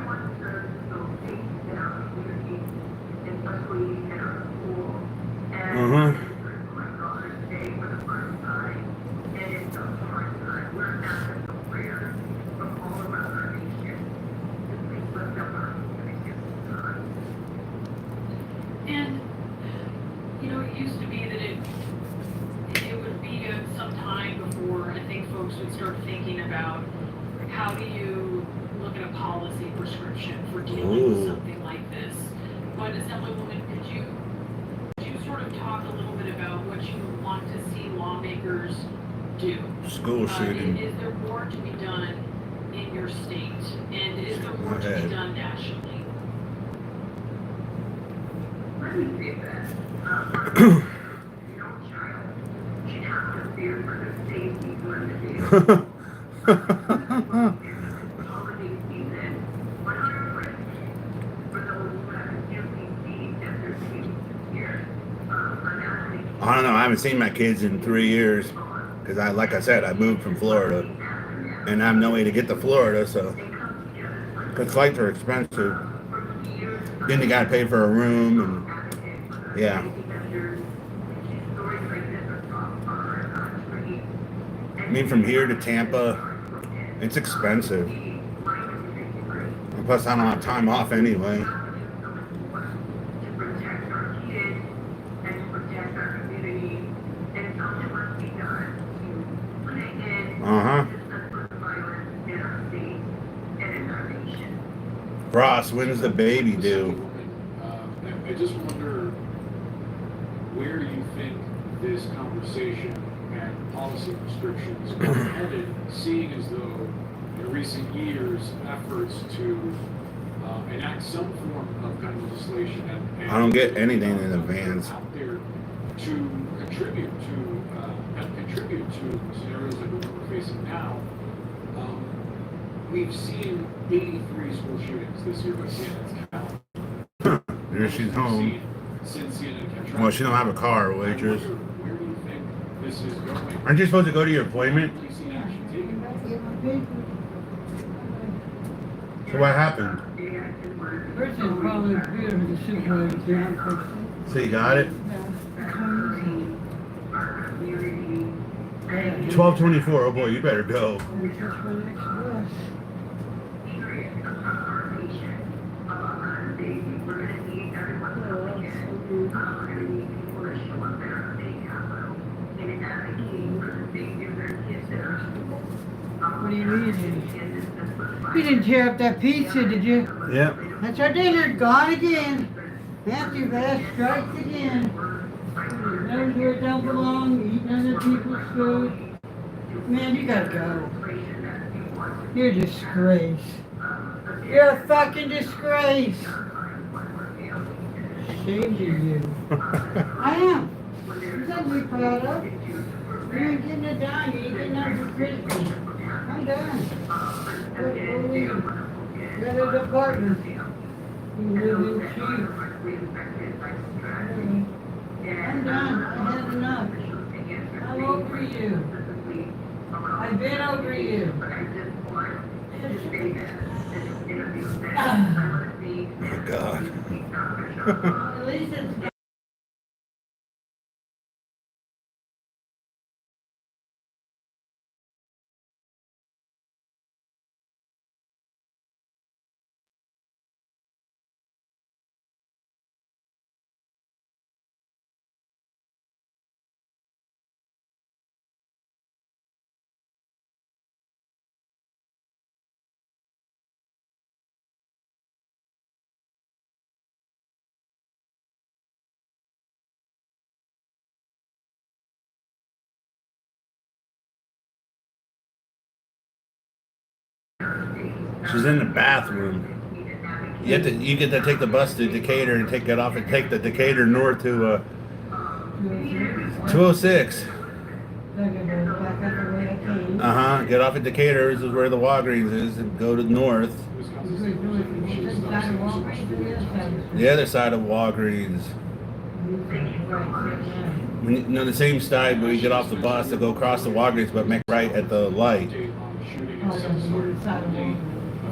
And, you know, it used to be that it would be some time before I think folks would start thinking about how do you look at a policy prescription for dealing with something like this. But Assemblywoman, could you sort of talk a little bit about what you want to see lawmakers do? School shooting. Is there more to be done in your state? And is there more to be done nationally? Let me say that. No child should have to fear for their safety during the day. Holiday season, 100% for those who have guilty that their kids here. I don't know. I haven't seen my kids in 3 years because like I said, I moved from Florida and I have no way to get to Florida, so because flights are expensive. Then you got to pay for a room and yeah. I mean, from here to Tampa, it's expensive. And plus, I don't have time off anyway. Ross, when does the baby due? I just wonder, where do you think this conversation and policy prescriptions are headed, seeing as though in recent years, efforts to enact some form of kind of legislation and I don't get anything in advance. out there to contribute to scenarios like the one we're facing now. We've seen 83 school shootings this year by CNN's count. There she's home. Since CNN kept track. Well, she don't have a car, waitress. Where do you think this is going? Aren't you supposed to go to your appointment? Have you seen action taken? So what happened? Person probably appeared with the supervisor down. So you got it? 12:24. Oh boy, you better go. What do you mean? You didn't tear up that pizza, did you? Yep. That's our dinner, gone again. Matthew Bass strikes again. Knows where it don't belong, eating other people's food. Man, you gotta go. You're a disgrace. You're a fucking disgrace. Shame to you. I am. There's nothing to be proud of. You ain't getting it done. You ain't getting nothing for Christmas. I'm done. Go leave. Got his apartment. You live in cheap. I'm done. I had enough. I'm over you. I've been over you. Oh God. At least it's She's in the bathroom. You get to take the bus to Decatur and take it off and take the Decatur north to 206. Get off at Decatur. This is where the Walgreens is, and go to north. The other side of Walgreens. The same side where you get off the bus to go across the Walgreens, but make right at the light.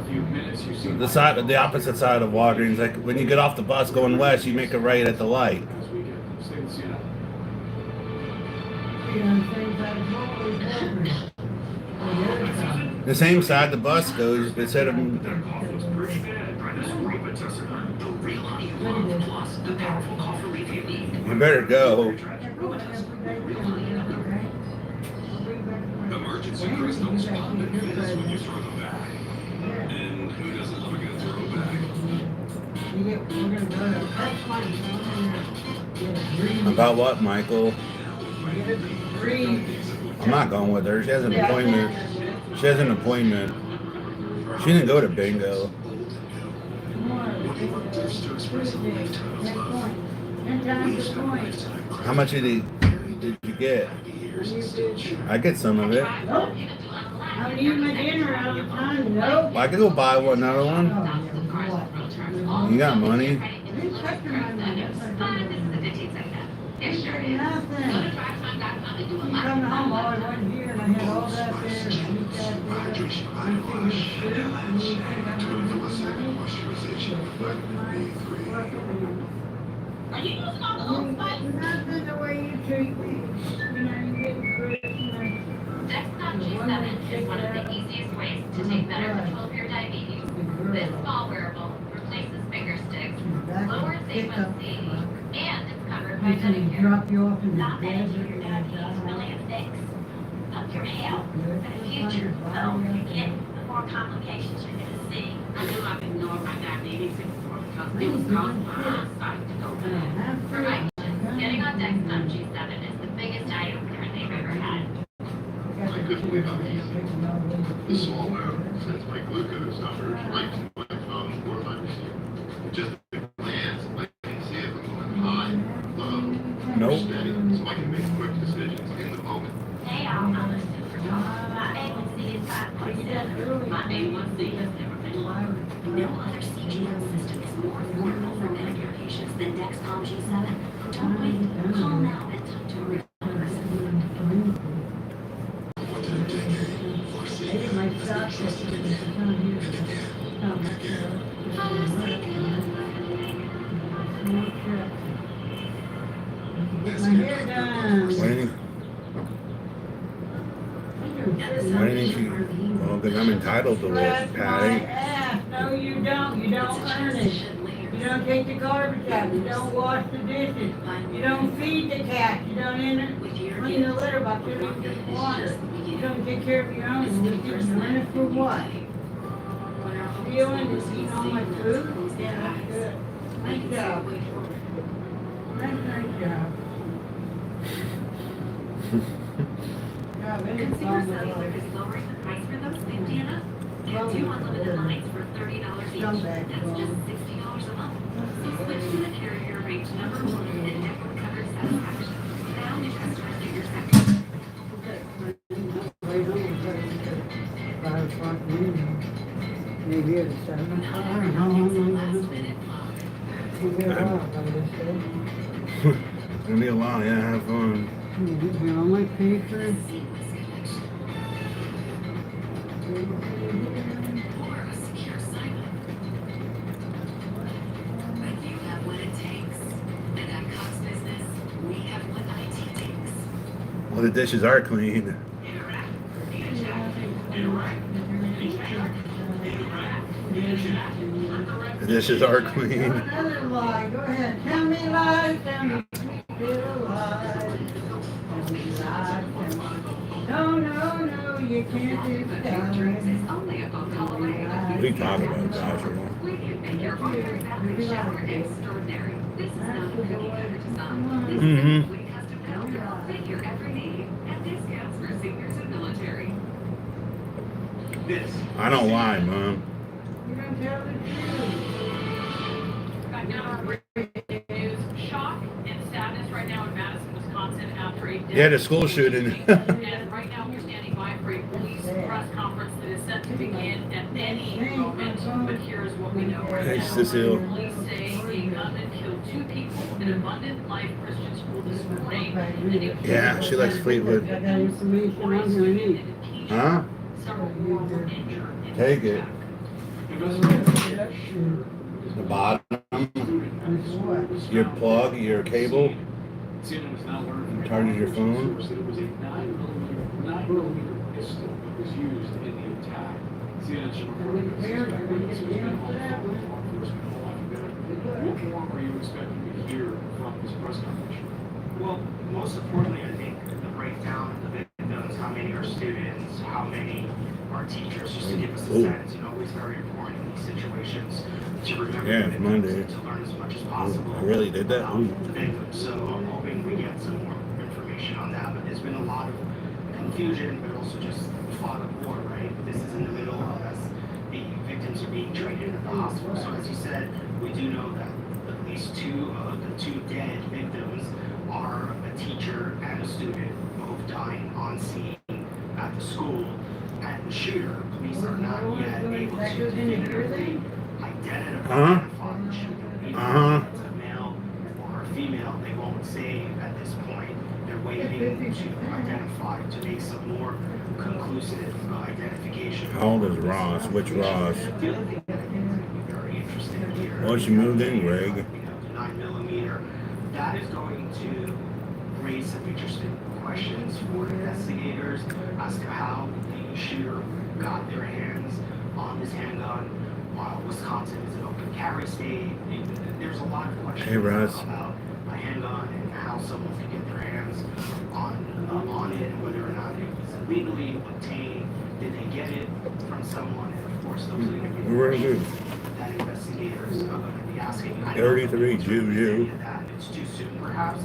The opposite side of Walgreens. Like when you get off the bus going west, you make a right at the light. The same side the bus goes, instead of. You better go. Emergency crystals pop and fizz when you throw them back. And who doesn't love a good throwback? About what, Michael? I'm not going with her. She has an appointment. She has an appointment. She didn't go to bingo. How much did you get? I get some of it. I'm eating my dinner all the time. Nope. I could go buy another one. You got money? Nothing. You come home, all I wasn't here, and I had all that there, and eat that there. Are you using all the old spice? Nothing the way you treat me. You know, you get Christmas. Dexcom G7 is one of the easiest ways to take better control of your diabetes. This small wearable replaces finger sticks, lowers A1C, and is covered by They say Medicare. drop you off in the Stop adding to desert. your diabetes really affects of your health for the future. So you get the more complications you're going to see. I knew I've ignored my diabetes before because it was causing my eyesight to go bad. Correction. Getting on Dexcom G7 is the biggest eye opener they've ever had. I couldn't actually the small amount sends my glucose numbers right to my phone or my receiver. Just at a glance, I can see if I'm going high, low, or steady, so I can make quick decisions in the moment. Hey, I'm a superstar. My A1C is 5.7. My A1C has never been lower. No other CGM system is more affordable for Medicare patients than Dexcom G7. Don't wait. Call now and talk to a representative. My stock is on here. Get my hair done. Why do you think you? Well, because I'm entitled to Scratch it, my Patty. ass. No, you don't. You don't earn it. You don't take the garbage out. You don't wash the dishes. You don't feed the cat. You don't clean the litter box. You don't drink water. You don't take care of your own. You run it for what? Stealing and eating all my food? Yeah, that's good. Nice job. Nice job. Consumer Cellular is lowering the price for those 50 and up. Get 2 unlimited lines for $30 each. That's just $60 a month. So switch to the carrier ranked #1 in network coverage satisfaction. Now new customers get your second. Maybe it's 7 o'clock. How long am I gonna It's gonna be a while, yeah, have fun. all my papers. Or a secure sign-up. When you have what it takes, and at Cox Business, we have what IT takes. Well, the dishes are clean. The dishes are clean. Another lie. Go ahead. Tell me lies. Tell me little lies. Tell me lies. No, you can't do that. Only a phone call away. We talk about Joshua. We can make your ordinary bathroom shower extraordinary. This is not a cookie cutter design. This is a complete custom build to help fit your every need. And discounts for seniors and military. This. I don't lie, Mom. You don't tell the truth. Back down our breaking news. Shock and sadness right now in Madison, Wisconsin after a Yeah, the school shooting. And right now we're standing by for a police press conference that is set to begin at any moment. But here's what we know right Thanks, now. Cecile. Police say a gunman killed 2 people in Abundant Life Christian School this morning. Yeah, she likes Fleetwood. I got information underneath. Huh? Several more were injured. Take it. The bottom, your plug, your cable, CNN was now learning from charges your phone. source that it was a 9mm pistol that was used in the attack. CNN should report that this is back when this was being hauled from law enforcement a whole lot better. What more are you expecting to hear from this press conference? Well, most importantly, I think the breakdown of the victims, how many are students, how many are teachers, just to give us a sense. You know, always very important in these situations to remember Yeah, the it's Monday. victims and to learn as much as possible. I really did that? about the victims. So I'm hoping we get some more information on that. But there's been a lot of confusion, but also just fog of war, right? This is in the middle of as the victims are being treated at the hospital. So as you said, we do know that at least 2 of the 2 dead victims are a teacher and a student, both dying on scene at the school. And the shooter, police are not yet able to definitively identify the shooter. Even if it's a male or a female, they won't say at this point. They're waiting to identify, to make some more conclusive identification. How old is Ross? Which Ross? The other thing that I think is going to be very interesting here. Well, she moved in, Greg. The 9mm. That is going to raise some interesting questions for investigators as to how the shooter got their hands on this handgun while Wisconsin is an open carry state. There's a lot of questions about a handgun and how someone can get their hands on it and whether or not it was illegally obtained. Did they get it from someone? And of course, those are going to be the questions that investigators are going to be asking. 33 Juju. It's too soon, perhaps.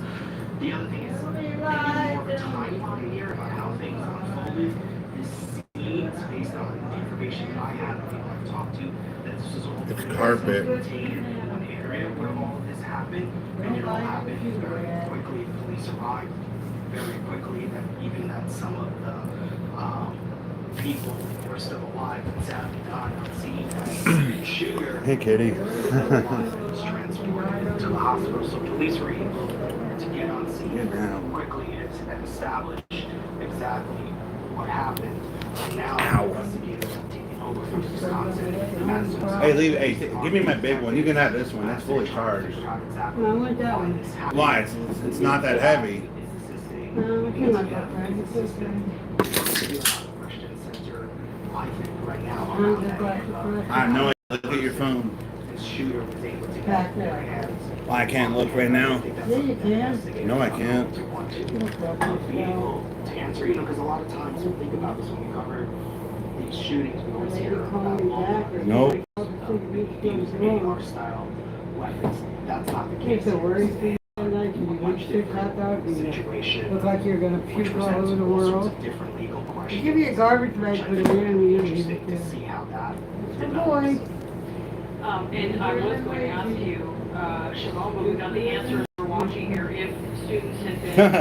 The other thing is maybe more of a timeline here about how things unfolded. information that I have and people I've talked to, that this was all It's carpet. contained in one area where all of this happened, and it all happened very quickly. The police arrived very quickly, that even that some of the people were still alive and sadly died on scene. The shooter Hey, kitty. was transported to the hospital, so police were able to get on scene Get very down. quickly and establish exactly what happened. And now Ow. investigators have taken over from Wisconsin. The Madison Hey, leave. Hey, give me my big one. You can have this one. That's fully charged. No, I want that one. Why? It's not that heavy. No, I can't like that, right? It's just, I think right now I'm just glad to I have no idea. Look at your phone. the shooter was able to Back get their there. hands. Well, I can't look right now. Yeah, you can. No, I can't. To want to be able to answer, because a lot of times we think about this when we cover these shootings, we always hear about Nope. AR style weapons. That's not the case. It's a worry thing. Like you want to tap out, you Situation. look like you're gonna Which puke all presents over the all sorts world. of different legal They questions. give you a garbage bag, put it in, and we usually Interesting to see how that Good boy. And I was going to ask you, Siobhan, but we got the answers we're watching here, if students had been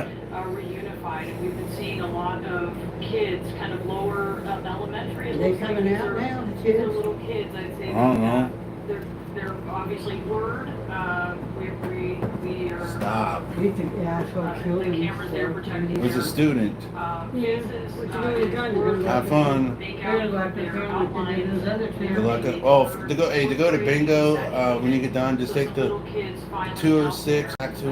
reunified, and we've been seeing a lot of kids, kind of lower elementary. It They looks like coming these out are- now, the these are kids? little kids, I'd say. I don't know. They're obviously blurred. We are. Stop. You think the asshole killed The him. cameras there protecting It was a their student. faces. What you doing with guns? You're gonna Have fun. Make They're out like the their family to do outlines. those other two. Good luck. To go to bingo. When you get done, just take the 2 or 6 back to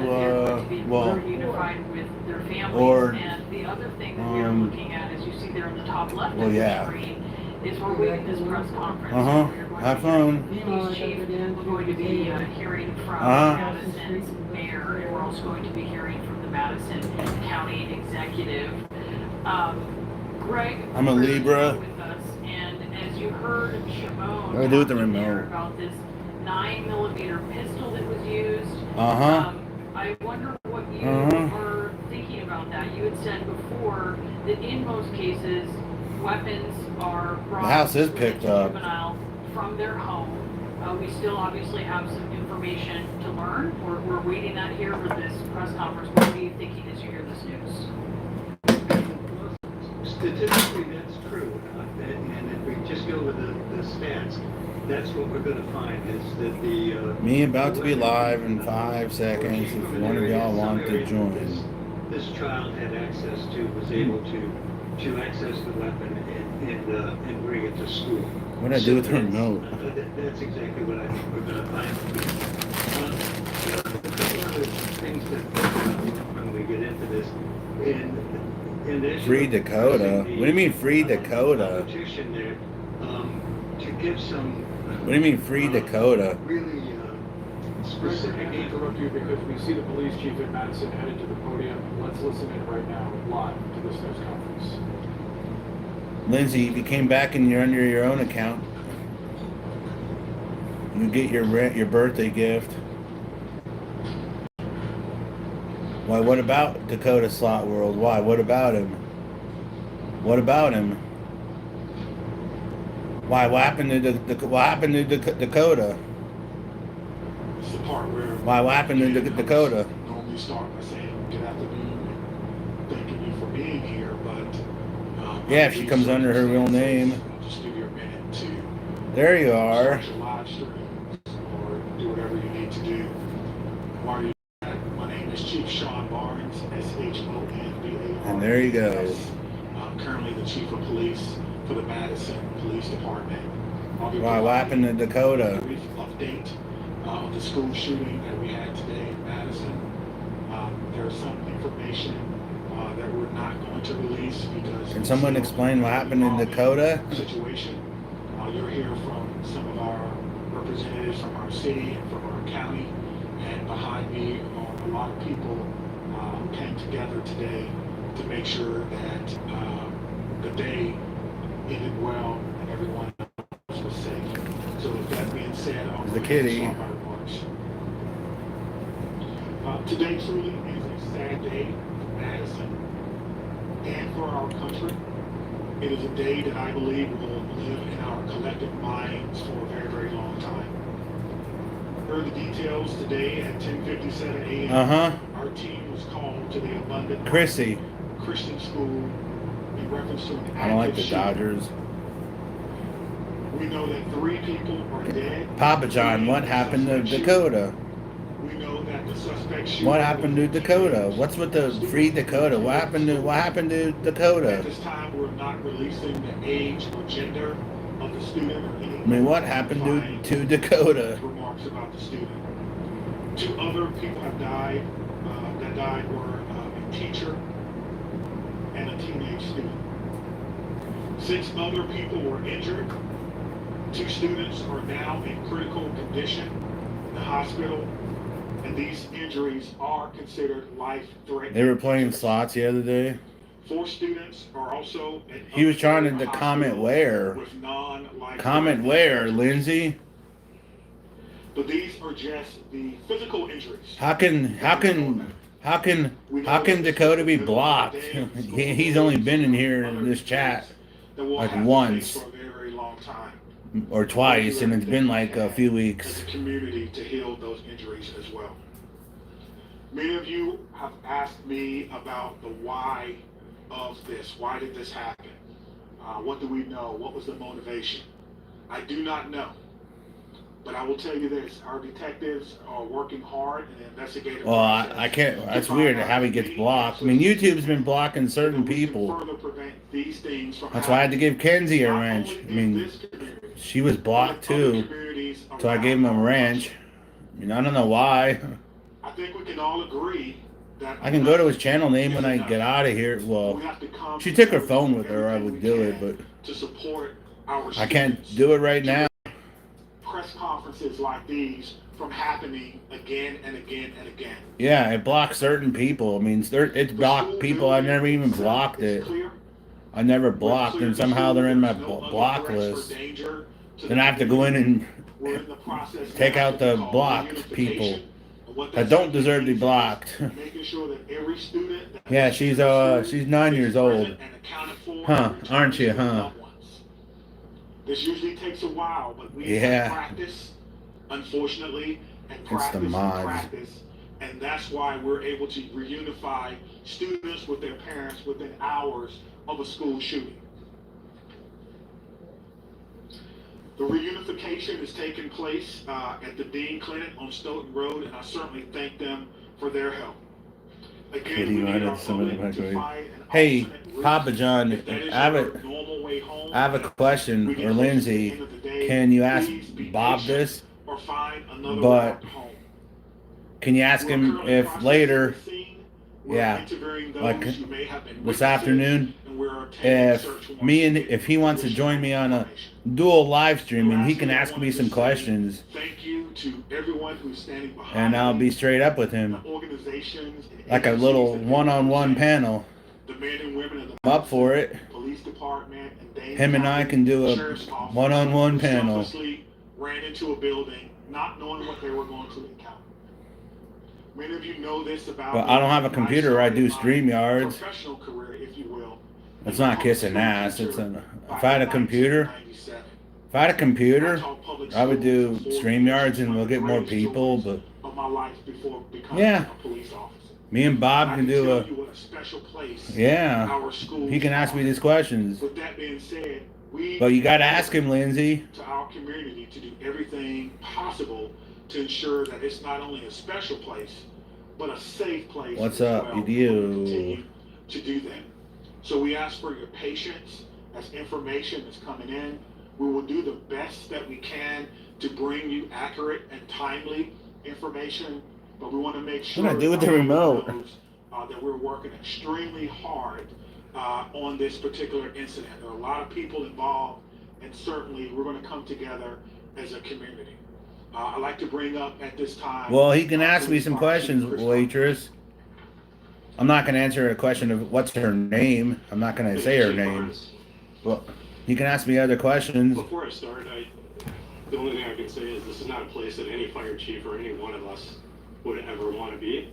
Unified with their families. or, And the other thing that we're looking at, as you see there on the top left well, of the yeah. screen, is we're waiting this press conference. Uh-huh. We're going Have to- fun. Police chief, we're going to be hearing from Uh-huh. Madison's mayor, and we're also going to be hearing from the Madison County executive. Greg. I'm a Libra. With us, and as you heard Shimon What do I do with the talking there remote? about this 9mm pistol that was used. Uh-huh. I wonder what you Uh-huh. were thinking about that. You had said before that in most cases, weapons are brought The house is to the picked up. juvenile from their home. We still obviously have some information to learn. We're waiting that here for this press conference. What are you thinking as you hear this news? Statistically, that's true. And if we just go with the stats, that's what we're going to find is that the... Me about to be live in 5 seconds if one of y'all want to join. This child had access to, was able to access the weapon and bring it to school. What did I do with the remote? That's exactly what I think we're going to find. A couple other things that when we get into this, and as Free you- Dakota? What do you mean free Dakota? Competition there, to give some What do you mean free Dakota? really I specific hate to interrupt you because we see the police chief in Madison headed to the podium. Let's listen in right now, live, to this news conference. Lindsay, if you came back and you're under your own account, you get your birthday gift. Why? What about Dakota Slot World? Why? What about him? What about him? Why? What happened to what happened to Dakota? It's the part where Why? What happened to Dakota? normally start by saying good afternoon, thanking you for being here, but Yeah, if she comes under her real name. I'll just give you a minute to There you are. start your live stream or do whatever you need to do. While you're at, my name is Chief Sean Barnes, SHONBARNES. And there you go. I'm currently the Chief of Police for the Madison Police Department. I'll be Why? What happened to Dakota? a brief update of the school shooting that we had today in Madison. There's some information that we're not going to release because... Can someone explain what happened in Dakota? Situation. You'll hear from some of our representatives from our city and from our county. And behind me are a lot of people who came together today to make sure that the day ended well and everyone was safe. So with that being said, I'll The kitty. start my remarks. Today truly is a sad day for Madison and for our country. It is a day that I believe will live in our collective minds for a very, very long time. Per the details, today at 10:57 a.m., our team was called to the Abundant Chrissy. Christian School in reference to an I don't like the active shooting. Dodgers. We know that 3 people are dead. Papa John, what happened to Dakota? We know that the suspect What happened to Dakota? What's with the free Dakota? What happened to Dakota? At this time, we're not releasing the age or gender of the student or any. I mean, what happened to Dakota? Remarks about the student. 2 other people have died. That died were a teacher and a teenage student. 6 other people were injured. 2 students are now in critical condition in the hospital, and these injuries are considered life-threatening. They were playing slots the other day. 4 students are also. He was trying to comment where. Comment where, Lindsay? But these are just the physical injuries. How can Dakota be blocked? He's only been in here in this chat like once or twice, and it's been like a few weeks. Community to heal those injuries as well. Many of you have asked me about the why of this. Why did this happen? What do we know? What was the motivation? I do not know. But I will tell you this, our detectives are working hard in the investigative process. Well, I can't, that's weird how he gets blocked. I mean, YouTube's been blocking certain people. That's why I had to give Kenzie a wrench. I mean, she was blocked too. So I gave him a wrench. I mean, I don't know why. I think we can all agree that I can go to his channel name when I get out of here. Well, she took her phone with her, I would do it, but to support our I can't do it right now. Press conferences like these from happening again and again and again. Yeah, it blocks certain people. I mean, it's blocked people. I never even blocked it. I never blocked, and somehow they're in my block list. Then I have to go in and take out the blocked people that don't deserve to be blocked. Yeah, she's 9 years old. Huh? Aren't you? Huh? This usually takes a while, but we have practice, unfortunately, and it's the mods. practice, and that's why we're able to reunify students with their parents within hours of a school shooting. The reunification is taking place at the Dean Clinic on Stoughton Road, and I certainly thank them for their help. Again, we need our public to find an Hey, alternate Papa John, route. If I have a question, or Lindsay, can you ask Bob this? But can you ask him if later, yeah, like this afternoon, if he wants to join me on a dual live stream, and he can ask me some questions, and I'll be straight up with him, like a little one-on-one panel. I'm up for it. Him and I can do a one-on-one panel. Ran into a building not knowing what they were going to encounter. Many of you know this about But I don't have a computer. I do StreamYards. Professional career, if you will. It's not kissing ass. It's if I had a computer, I would do StreamYards and we'll get more people. But yeah, me and Bob can do a. Yeah, he can ask me these questions. With that being said, but you got to ask him, Lindsay. To our community to do everything possible to ensure that it's not only a special place, but a safe place. What's up, well. you? To do that. So we ask for your patience as information is coming in. We will do the best that we can to bring you accurate and timely information, but we want to make sure what do I do with the remote? That we're working extremely hard on this particular incident. There are a lot of people involved, and certainly we're going to come together as a community. I'd like to bring up at this time. Well, he can ask me some questions, waitress. I'm not going to answer a question of what's her name. I'm not going to say her name. Well, he can ask me other questions. Before I start, the only thing I can say is this is not a place that any fire chief or any one of us would ever want to be.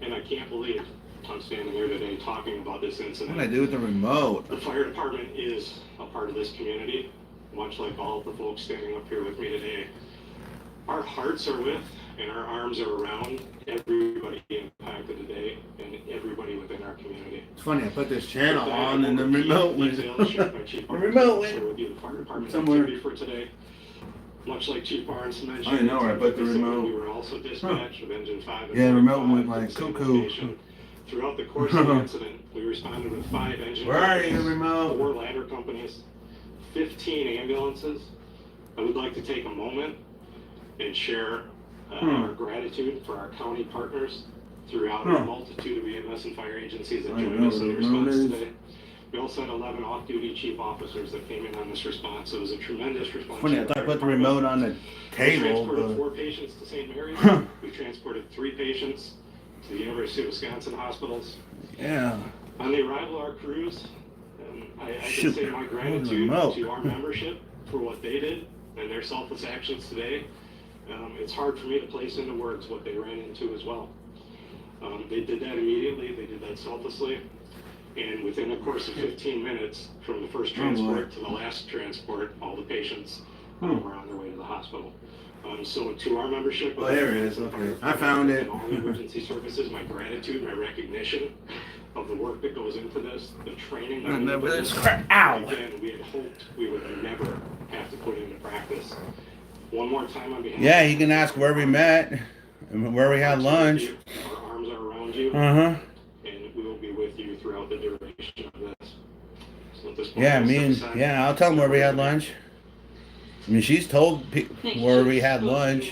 And I can't believe I'm standing here today talking about this incident. What do I do with the remote? The fire department is a part of this community, much like all of the folks standing up here with me today. Our hearts are with and our arms are around everybody impacted today and everybody within our community. It's funny, I put this channel on and the remote went. The remote went the fire department somewhere. activity for today. Much like Chief Barnes mentioned, I know where I put the remote. We were also dispatched with Engine 5 and Yeah, the remote 5 went to like the same cuckoo. location. Throughout the course of the incident, we responded with 5 engine Where are you, companies, remote? 4 ladder companies, 15 ambulances. I would like to take a moment and share our gratitude for our county partners throughout a multitude of EMS and fire agencies that joined us in the response today. We also had 11 off-duty chief officers that came in on this response. So it was a tremendous response. Funny, I thought I put the remote on the We table. transported But 4 patients to St. Mary's. We transported 3 patients to the University of Wisconsin hospitals. yeah. On the arrival of our crews, I can Shoot, say my where's the gratitude remote? to our membership for what they did and their selfless actions today. It's hard for me to place into words what they ran into as well. They did that immediately, they did that selflessly, and within a course of 15 minutes from the first transport to the last transport, all the patients were on their way to the hospital. So to our membership, Oh, there it is. Okay. I found it. and all the emergency services, my gratitude, my recognition of the work that goes into this, the training that I went never into this this. crap. Ow! Again, we had hoped we would never have to put into practice. One more time on behalf. Yeah, you can ask where we met and where we had lunch. Our arms are around you, Uh-huh. and we will be with you throughout the duration of this. So at this point, Yeah, I'll me step and aside. yeah, I'll tell them where we had lunch. I mean, she's told where we had lunch.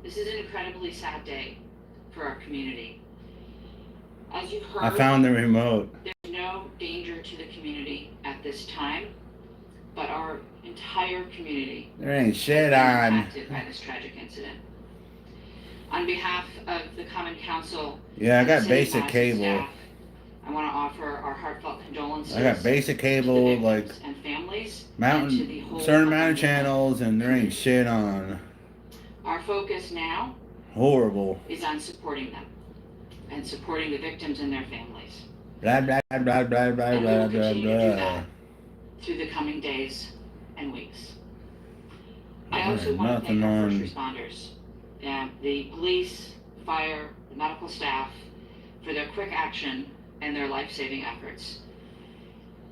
This is an incredibly sad day for our community. As you've heard, I found the remote. there's no danger to the community at this time, but our entire community There ain't shit has been on. impacted by this tragic incident. On behalf of the Common Council, Yeah, I got city basic Madison cable. staff, I want to offer our heartfelt condolences I got basic to cable, the like victims and families, and to the mountain, whole certain amount of Upper channels, and there ain't shit on. Our focus now Horrible. is on supporting them and supporting the victims and their families. Blah blah blah blah blah And we blah will blah continue to do blah. that through the coming days and weeks. I There also ain't want to nothing thank our on. first responders, the police, fire, the medical staff, for their quick action and their life-saving efforts.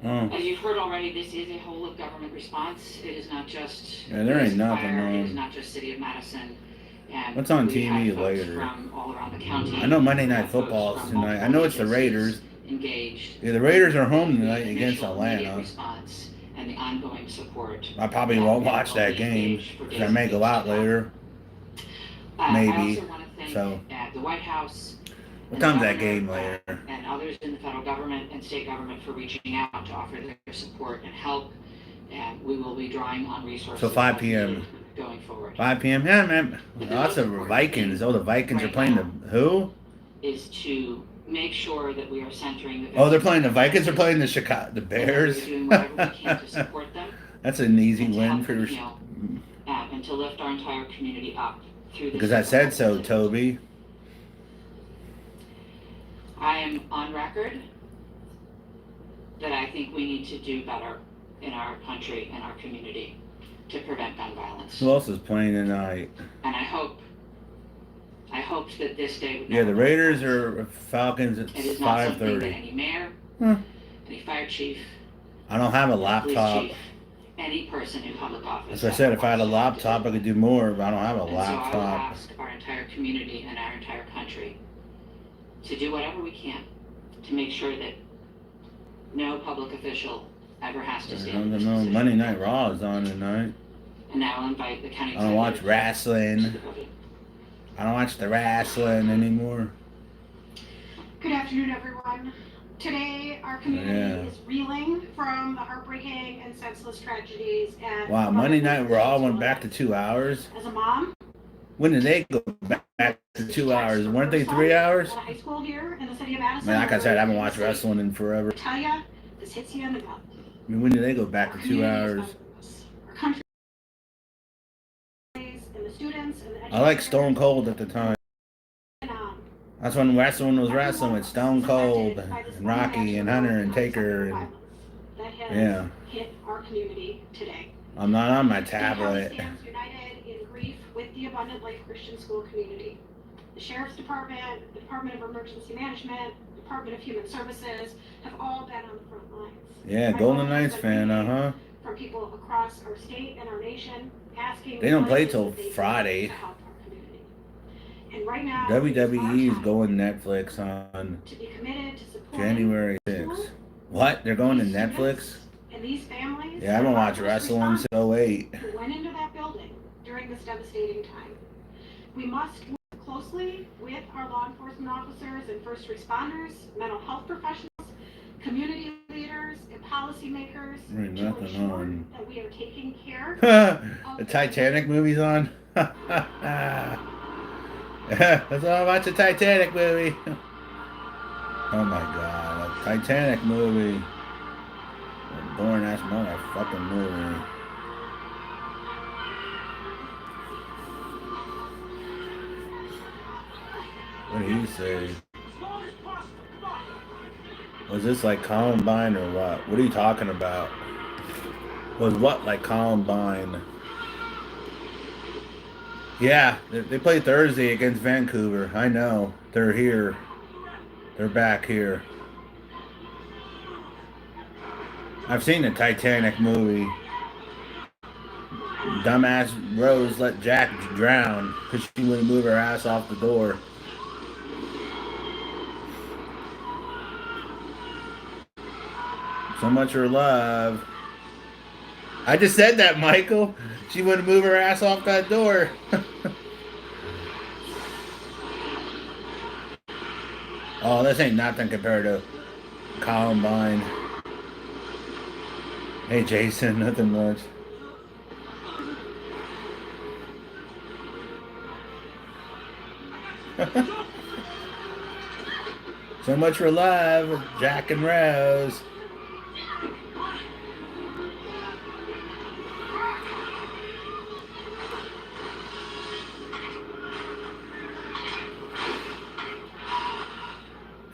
Oh. As you've heard already, this is a whole of government response. It is not just Yeah, there ain't police and nothing fire, it is on. not just City of Madison. And What's on we TV have folks later? from all around the county. I know Monday Night We have folks Football is from tonight. I multiple know it's the agencies Raiders. engaged. Yeah, the Raiders are home in the tonight against initial immediate Atlanta. response and the ongoing support. I probably that won't they watch will that be game engaged for because days I may and go weeks out to come. later. I Maybe. also want to thank So. the White House. What and the time's that governor, game later? And others in the federal government and state government for reaching out to offer their support and help. And we will be drawing on resources. So 5 as p.m. needed going forward. 5 p.m. Yeah, man. Lots of Vikings. Oh, the Vikings are playing the who? Is to make sure that we are centering the. Oh, they're victims playing the and Vikings. Are families, playing the Chicago, the and that Bears. we're doing whatever we can to support them That's an easy and to win help for. them heal, and to lift our entire community up through this. Because I said so, difficult Toby. I am on record that I think we need to do better in our country and our community to prevent gun violence. Who else is playing tonight? And I hoped that this day would Yeah, never the come. Raiders or Falcons at It is not something that 5:30. any mayor, Hmm. any fire chief, I don't have a police laptop. chief, any person in public office. As I said, if I had a has laptop, I could do more, but I don't have a And so I will laptop. ask our entire community and our entire country to do whatever we can to make sure that no public official ever has to I stand in don't this know. position. Monday Night Raw is on tonight. And now I'll invite the county I don't watch executive wrestling. to the podium. I don't watch the wrestling anymore. Good afternoon, everyone. Today, our community is reeling from the heartbreaking and senseless tragedies at. Wow, Monday Night Raw went back to 2 hours. As a mom. When did they go back to 2 hours? Weren't they 3 hours? At a high school here in the city of Madison. Man, like I said, I haven't watched wrestling in forever. I tell ya, this hits you in the gut. I mean, when did they go back to 2 hours? Our country and the students and the I like educators, Stone Cold at the time. and, That's when wrestling was wrestling with Stone Cold and Rocky and Hunter and Taker. And, that has yeah. hit our community today. I'm not on my The county tablet. stands united in grief with the Abundant Life Christian School community. The Sheriff's Department, the Department of Emergency Management, Department of Human Services have all been on the front lines. Yeah, Golden Knights fan, From people across our state and our nation asking. They don't play what till it is that they do Friday. to help our community. And right now, WWE is it's our going Netflix on to be committed to supporting January 6th. What? They're going to Netflix? and these families. Yeah, I haven't watched wrestling since 08. Who went into that building during this devastating time. We must work closely with our law enforcement officers and first responders, mental health professionals, community leaders, and policymakers There ain't to nothing ensure on. that we are taking care The Titanic movie's on? That's all about the Titanic movie. Oh my god, a Titanic movie. A boring ass motherfucking movie. What did he say? Was this like Columbine or what? What are you talking about? Was what like Columbine? Yeah, they play Thursday against Vancouver. I know. They're here. They're back here. I've seen the Titanic movie. Dumbass Rose let Jack drown because she wouldn't move her ass off the door. So much for love. I just said that, Michael. She wouldn't move her ass off that door. Oh, this ain't nothing compared to Columbine. Hey, Jason, nothing much. So much for love, Jack and Rose.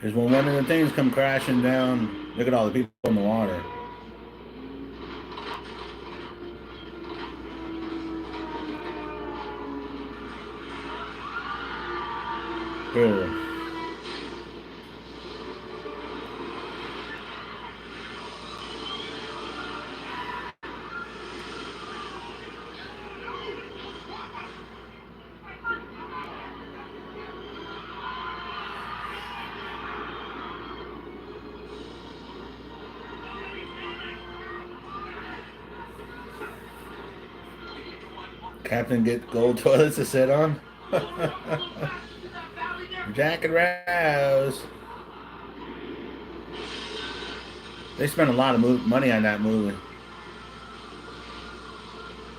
Here's when one of the things come crashing down. Look at all the people in the water. Here. Captain get gold toilets to sit on. Jack and Rose. They spent a lot of money on that movie.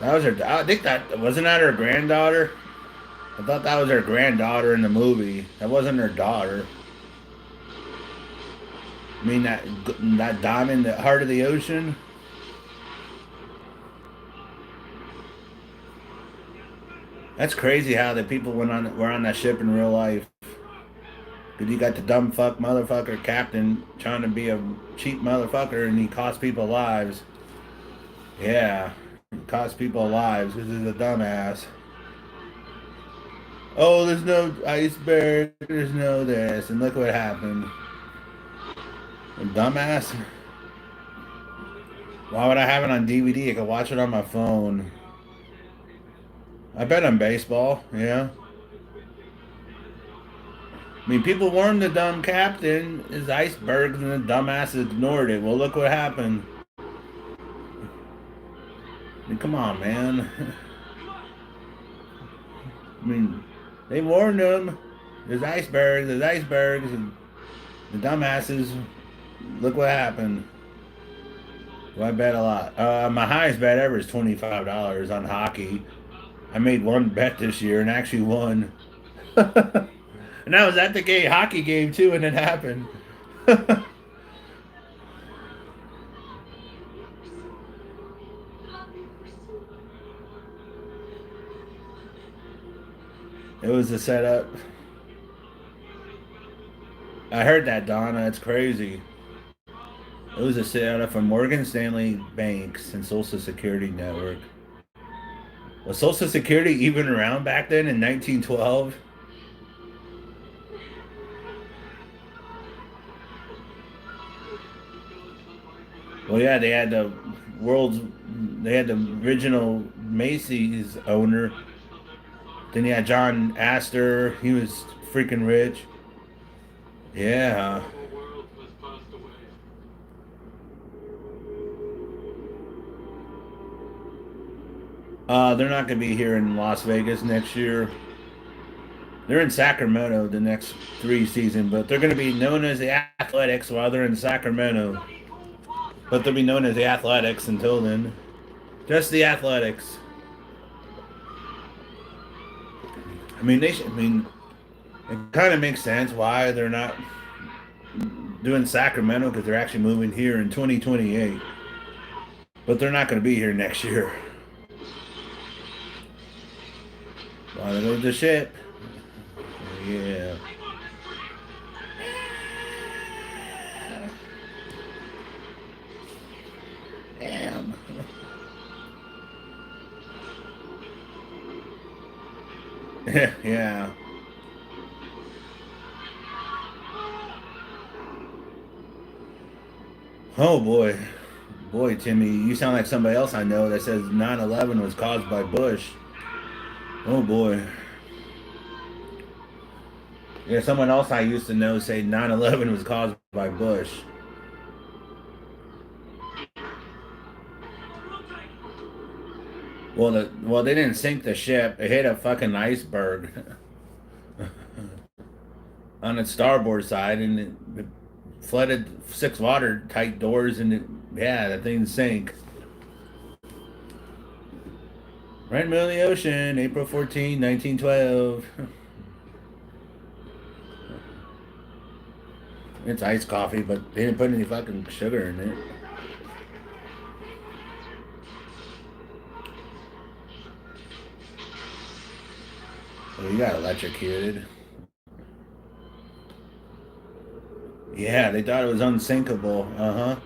That was her. I think that wasn't that her granddaughter. I thought that was her granddaughter in the movie. That wasn't her daughter. I mean that diamond, the heart of the ocean. That's crazy how the people were on that ship in real life. Because you got the dumb fuck motherfucker captain trying to be a cheap motherfucker and he cost people lives. Yeah, he cost people lives because he's a dumbass. Oh, there's no iceberg, there's no this, and look what happened. A dumbass. Why would I have it on DVD? I could watch it on my phone. I bet on baseball, yeah. I mean, people warned the dumb captain, his icebergs, and the dumbass ignored it. Well, look what happened. I mean, come on, man. I mean, they warned him. There's icebergs, and the dumbasses, look what happened. Well, I bet a lot. My highest bet ever is $25 on hockey. I made one bet this year and actually won. And that was at the hockey game too, and it happened. It was a setup. I heard that, Donna. It's crazy. It was a setup from Morgan Stanley Banks and Social Security Network. Was Social Security even around back then in 1912? Well, yeah, they had the original Macy's owner. Then you had John Astor. He was freaking rich. Yeah. They're not going to be here in Las Vegas next year. They're in Sacramento the next 3 seasons, but they're going to be known as the Athletics while they're in Sacramento. But they'll be known as the Athletics until then. Just the Athletics. I mean, it kind of makes sense why they're not doing Sacramento, because they're actually moving here in 2028. But they're not going to be here next year. While they go to the ship. Yeah. Damn. Yeah. Oh boy. Boy, Timmy, you sound like somebody else I know that says 9/11 was caused by Bush. Oh boy. Yeah, someone else I used to know say 9/11 was caused by Bush. Well, they didn't sink the ship. It hit a fucking iceberg on its starboard side, and it flooded 6 watertight doors, and yeah, that thing sank. Right in the middle of the ocean, April 14, 1912. It's iced coffee, but they didn't put any fucking sugar in it. Oh, you got electrocuted. Yeah, they thought it was unsinkable. Uh-huh.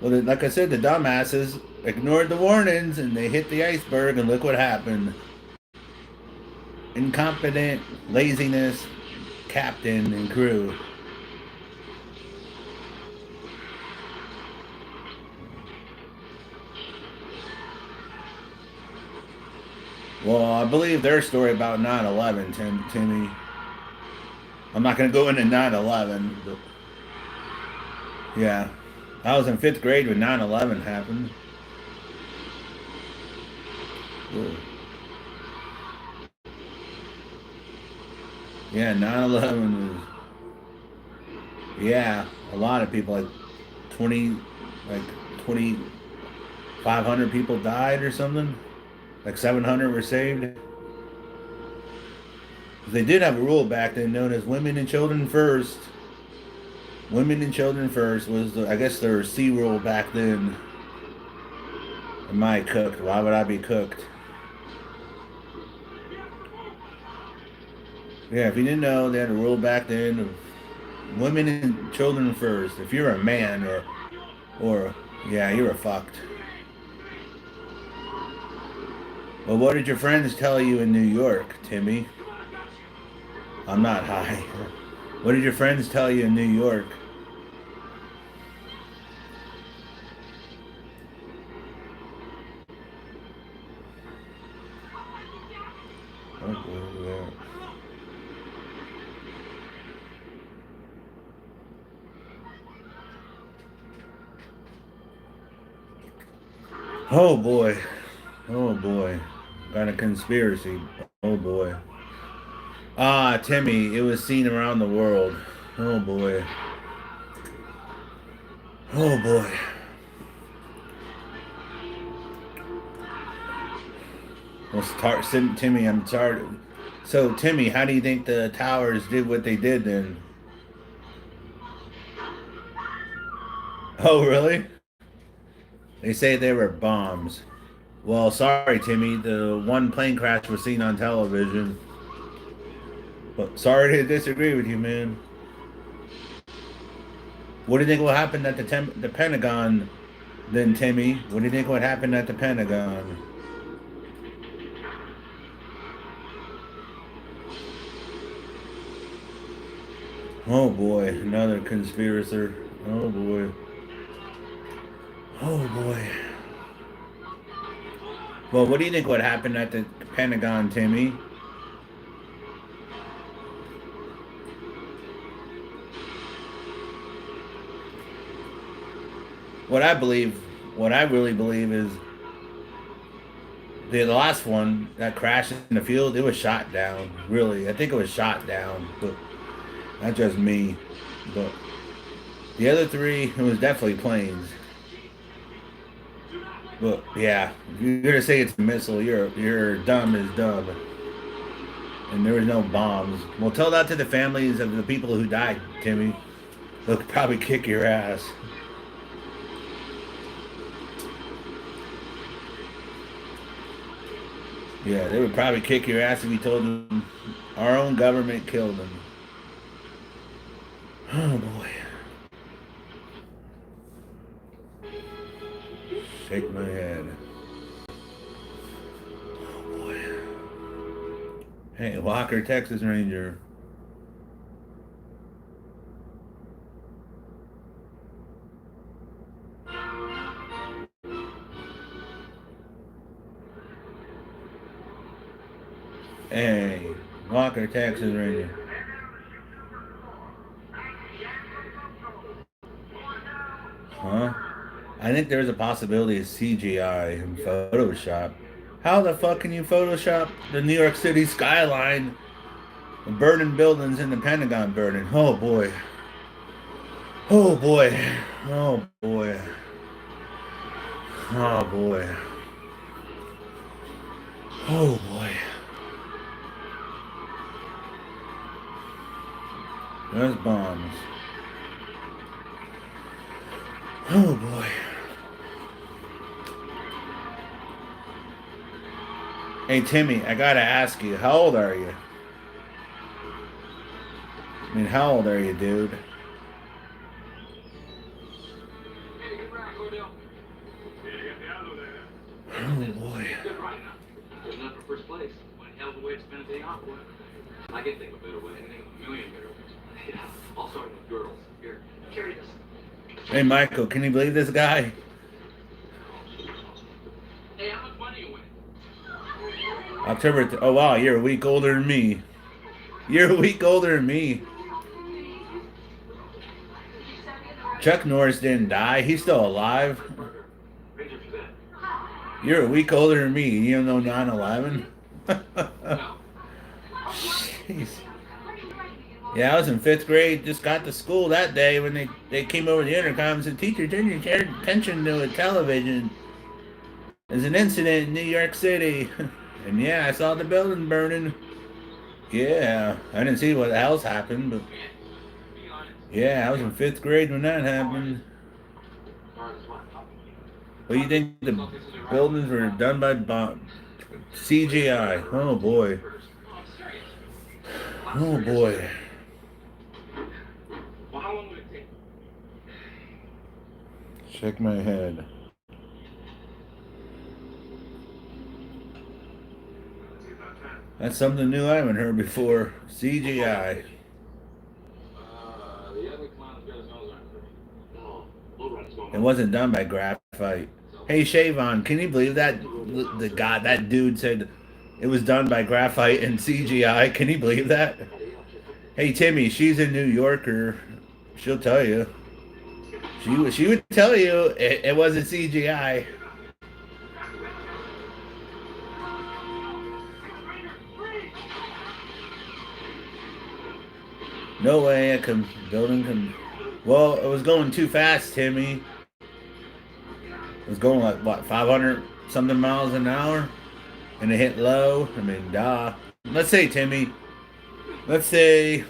Well, like I said, the dumbasses ignored the warnings and they hit the iceberg, and look what happened. Incompetent, laziness, captain and crew. Well, I believe their story about 9/11, Timmy. I'm not going to go into 9/11, but yeah. I was in 5th grade when 9/11 happened. Ooh. Yeah, 9/11 was... Yeah, a lot of people, like 2,500 people died or something. Like 700 were saved. They did have a rule back then known as women and children first. Women and children first was, I guess, their C rule back then. Am I cooked? Why would I be cooked? Yeah, if you didn't know, they had a rule back then of women and children first. If you're a man or yeah, you were fucked. Well, what did your friends tell you in New York, Timmy? I'm not high. What did your friends tell you in New York? Oh boy. Oh boy. Got a conspiracy. Oh boy. Ah, Timmy, it was seen around the world. Oh boy. Oh boy. Well, Timmy, I'm sorry. So, Timmy, how do you think the towers did what they did then? Oh, really? They say they were bombs. Well, sorry, Timmy. The one plane crash was seen on television. But sorry to disagree with you, man. What do you think will happen at the Pentagon then, Timmy? What do you think would happen at the Pentagon? Oh boy, another conspirator. Oh boy. Oh boy. Well, what do you think would happen at the Pentagon, Timmy? What I believe, what I really believe is the last one that crashed in the field, it was shot down. Really, I think it was shot down, but not just me. But the other three, it was definitely planes. But yeah, if you're gonna say it's a missile, you're dumb as dumb. And there was no bombs. Well, tell that to the families of the people who died, Timmy. They'll probably kick your ass. Yeah, they would probably kick your ass if you told them our own government killed them. Oh boy. Shake my head. Oh boy. Hey, Walker, Texas Ranger. Hey, Walker, Texas Ranger. Huh? I think there's a possibility of CGI and Photoshop. How the fuck can you Photoshop the New York City skyline, the burning buildings and the Pentagon burning? Oh boy. Oh boy. Oh boy. Oh boy. Oh boy. There's bombs. Oh boy. Hey Timmy, I gotta ask you, how old are you? I mean, how old are you, dude? Oh boy. Good enough for first place. One hell of a way to spend a day off, boy. I can think of a better way. I can think of a million better ways. Yeah, I'll start with girls. Here, carry this. Hey Michael, can you believe this guy? Hey, how much money you win? October. Oh wow, you're a week older than me. You're a week older than me. Chuck Norris didn't die. He's still alive. You're a week older than me. You don't know 9/11? Jeez. Yeah, I was in 5th grade. Just got to school that day when they came over the intercom and said, "Teacher, turn your attention to a television. There's an incident in New York City." And yeah, I saw the building burning. Yeah, I didn't see what else happened, but yeah, I was in 5th grade when that happened. What do you think the buildings were done by CGI? Oh boy. Oh boy. Shake my head. That's something new I haven't heard before. CGI. It wasn't done by graphite. Hey Shavon, can you believe that that dude said it was done by graphite and CGI? Can you believe that? Hey Timmy, she's a New Yorker. She'll tell you. She would tell you it wasn't CGI. No way building can. Well, it was going too fast, Timmy. It was going like, what, 500 something miles an hour? And it hit low? I mean, duh. Let's say, Timmy, let's say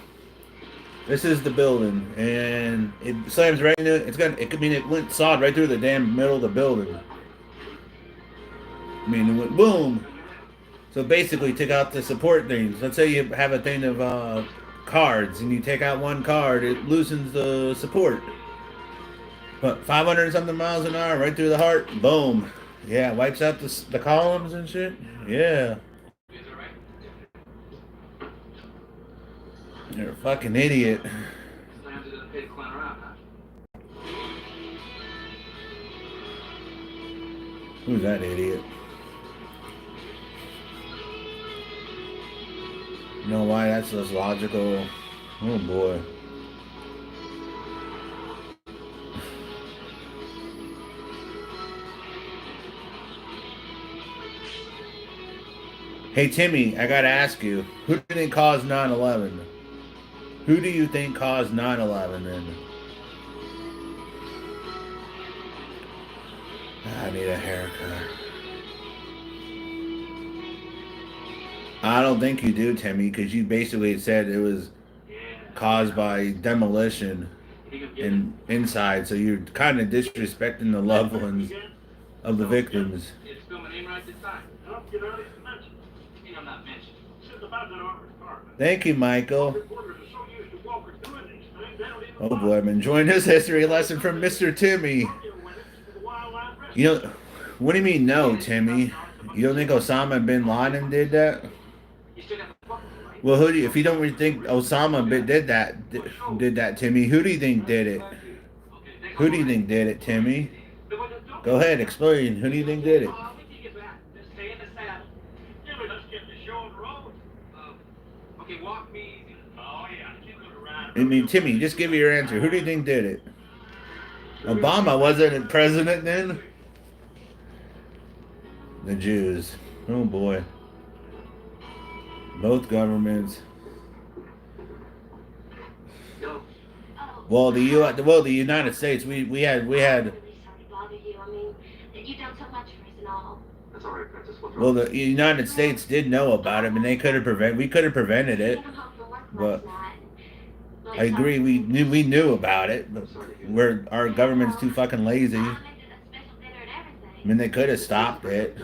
this is the building, and it slams right into it. It went sawed right through the damn middle of the building. I mean, it went boom. So basically, took out the support things. Let's say you have a thing of cards, and you take out one card, it loosens the support. What, 500 and something miles an hour right through the heart? Boom. Yeah, wipes out the columns and shit. Yeah. You're a fucking idiot. Slams it in the pit, clown around, huh? Who's that idiot? You know why that's less logical? Oh boy. Hey Timmy, I gotta ask you, who do you think caused 9/11? Who do you think caused 9/11 then? I need a haircut. I don't think you do, Timmy, because you basically said it was caused by demolition inside, so you're kind of disrespecting the loved ones of the victims. It's filming in right this time. No, you're not even mentioned. You know, I'm not mentioned. It's about the armored car. Thank you, Michael. Reporters are so used to Walker doing these things, they don't even Oh boy, I'm enjoying this history lesson from Mr. Timmy. You know, what do you mean no, Timmy? You don't think Osama bin Laden did that? Well, who do you, if you don't really think Osama did that, Timmy, who do you think did it? Who do you think did it, Timmy? Go ahead, explain. Who do you think did it? Okay, walk me. Oh, yeah. I mean, Timmy, just give me your answer. Who do you think did it? Obama wasn't president then? The Jews. Oh boy. Both governments. Well, the United States, we had. Really sorry to bother you. I mean, you've done so much for us and all. That's all right, Princess. What's Well, wrong? the United States did know about it, and we could have prevented it. But I agree, we knew about it, but our government's too fucking lazy. I mean, they could have stopped it.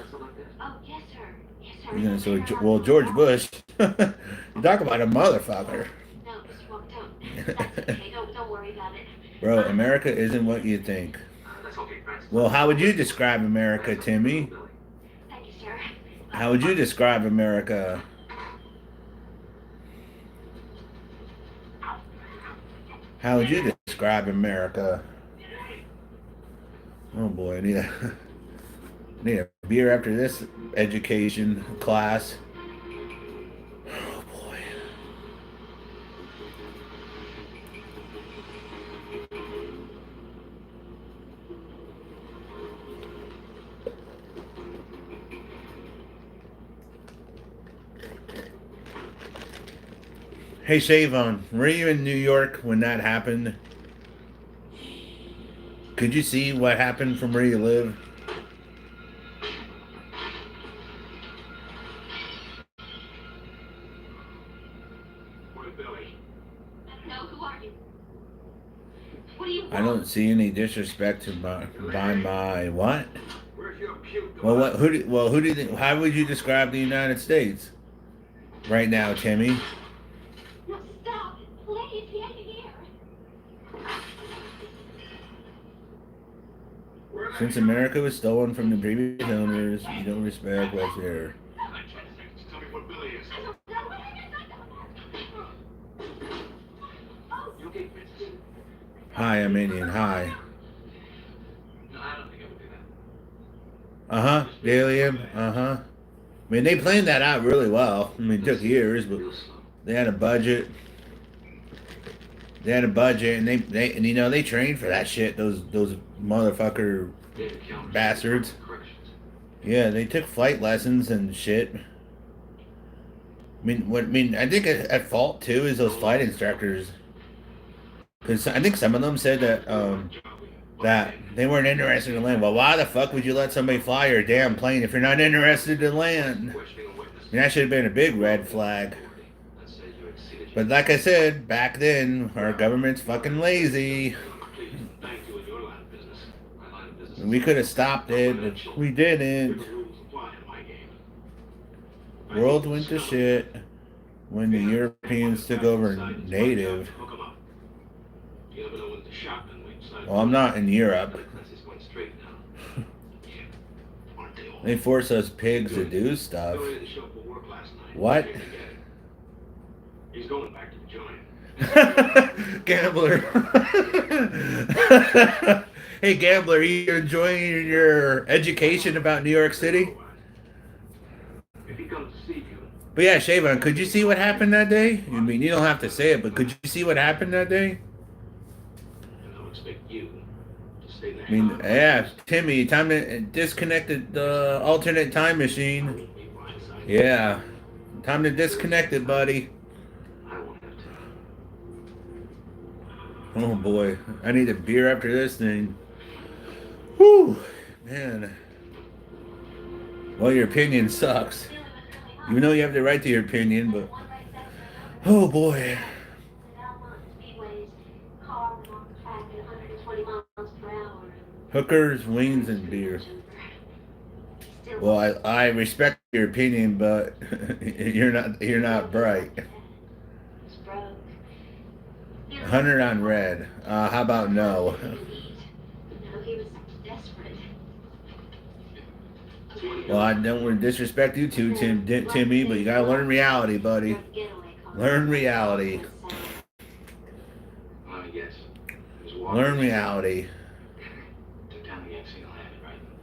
Oh, yes, sir. Yes, sir. You know, so well, George Bush. You talk about a motherfucker. No, just walk. That's okay. Don't worry about it. Bro, America isn't what you think. That's okay, Princess. Well, how would you describe America, Timmy? Thank you, sir. How would you describe America? How would you describe America? Oh boy, I need a beer after this education class. Oh boy. Hey, Shavon, were you in New York when that happened? Could you see what happened from where you live? What, Billy? No, who are you? What do you want? I don't see any disrespect to my what? Where's your puke? Well, who do you think? How would you describe the United States right now, Timmy? No, stop. Please, get here. Since America was stolen from the previous owners, you don't respect what's there. Tell me what Billy is. You okay, Princess? Hi, I'm Indian. Hi. No, I don't think I would do that. Alien. I mean, they planned that out really well. I mean, it took years, but they had a budget. They had a budget, and and you know they trained for that shit. Those motherfucker bastards. Yeah, they took flight lessons and shit. I think at fault too is those flight instructors, because I think some of them said that they weren't interested in land. Well, why the fuck would you let somebody fly your damn plane if you're not interested in land? I mean, that should have been a big red flag. But like I said, back then, our government's fucking lazy. We could have stopped it, but we didn't. World went to shit when the Europeans took over native. You never know when the shotgun waits. Well, I'm not in Europe. They force us pigs to do stuff. What? He's going back to the joint. Gambler. Hey, gambler, are you enjoying your education about New York City? If he comes to see you, But yeah, Shavon, could you see what happened that day? I mean, you don't have to say it, but could you see what happened that day? and I'll expect you to stay there. I mean, yeah, Timmy, time to disconnect the alternate time machine. Yeah, time to disconnect it, buddy. Oh boy, I need a beer after this thing. Whew, man. Well, your opinion sucks. You know you have the right to your opinion, but oh boy. Hookers, wings, and beer. Well, I respect your opinion, but you're not bright. 100 on red. How about no? Well, I don't want to disrespect you too, Timmy, but you gotta learn reality, buddy. Learn reality. Learn reality.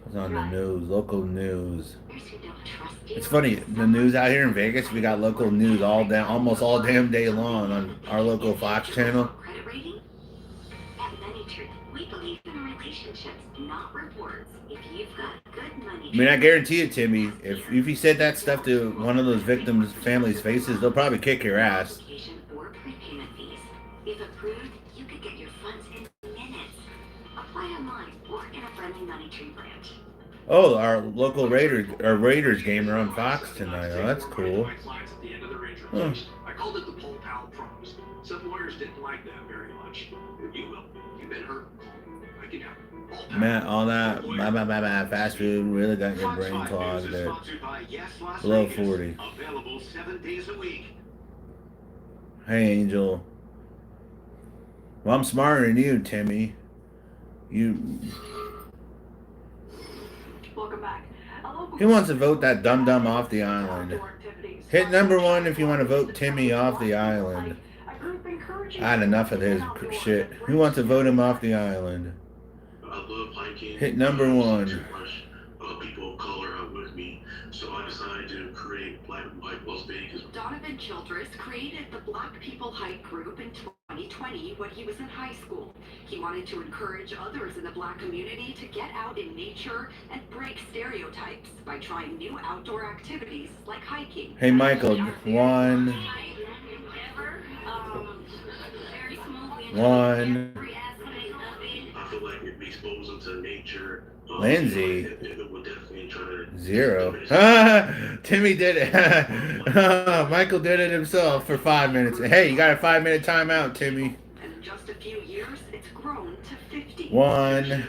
What's on the news? Local news. It's funny, the news out here in Vegas, we got local news almost all damn day long on our local Fox channel. I mean, I guarantee it, Timmy. If you said that stuff to one of those victims' families' faces, they'll probably kick your ass. If approved, you could get your funds in minutes. Apply online or in a friendly money tree branch. Oh, our local Raiders game are on Fox tonight. Oh, that's cool. Huh. I called it the Pole Pal Pros. Some lawyers didn't like that very much. You will. You've been hurt. I can help. Man, all that fast food really got your brain clogged there. Below 40. Available 7 days a week. Hey, Angel. Well, I'm smarter than you, Timmy. Welcome back. Who wants to vote that dum-dum off the island? Hit number 1 if you want to vote Timmy off the island. I had enough of his shit. Who wants to vote him off the island? I love hiking. Hit number 1. Too much people of color out with me, so I decided to create Black and White Las Vegas. Donovan Childress created the Black People Hike group in 2020 when he was in high school. He wanted to encourage others in the Black community to get out in nature and break stereotypes by trying new outdoor activities like hiking. Hey, Michael, 1. I feel like if we expose them to nature, Lindsay. it would definitely try to 0. Timmy did it. Michael did it himself for 5 minutes. Hey, you got a 5-minute timeout, Timmy. And in just a few years, it's grown to 50. 1. A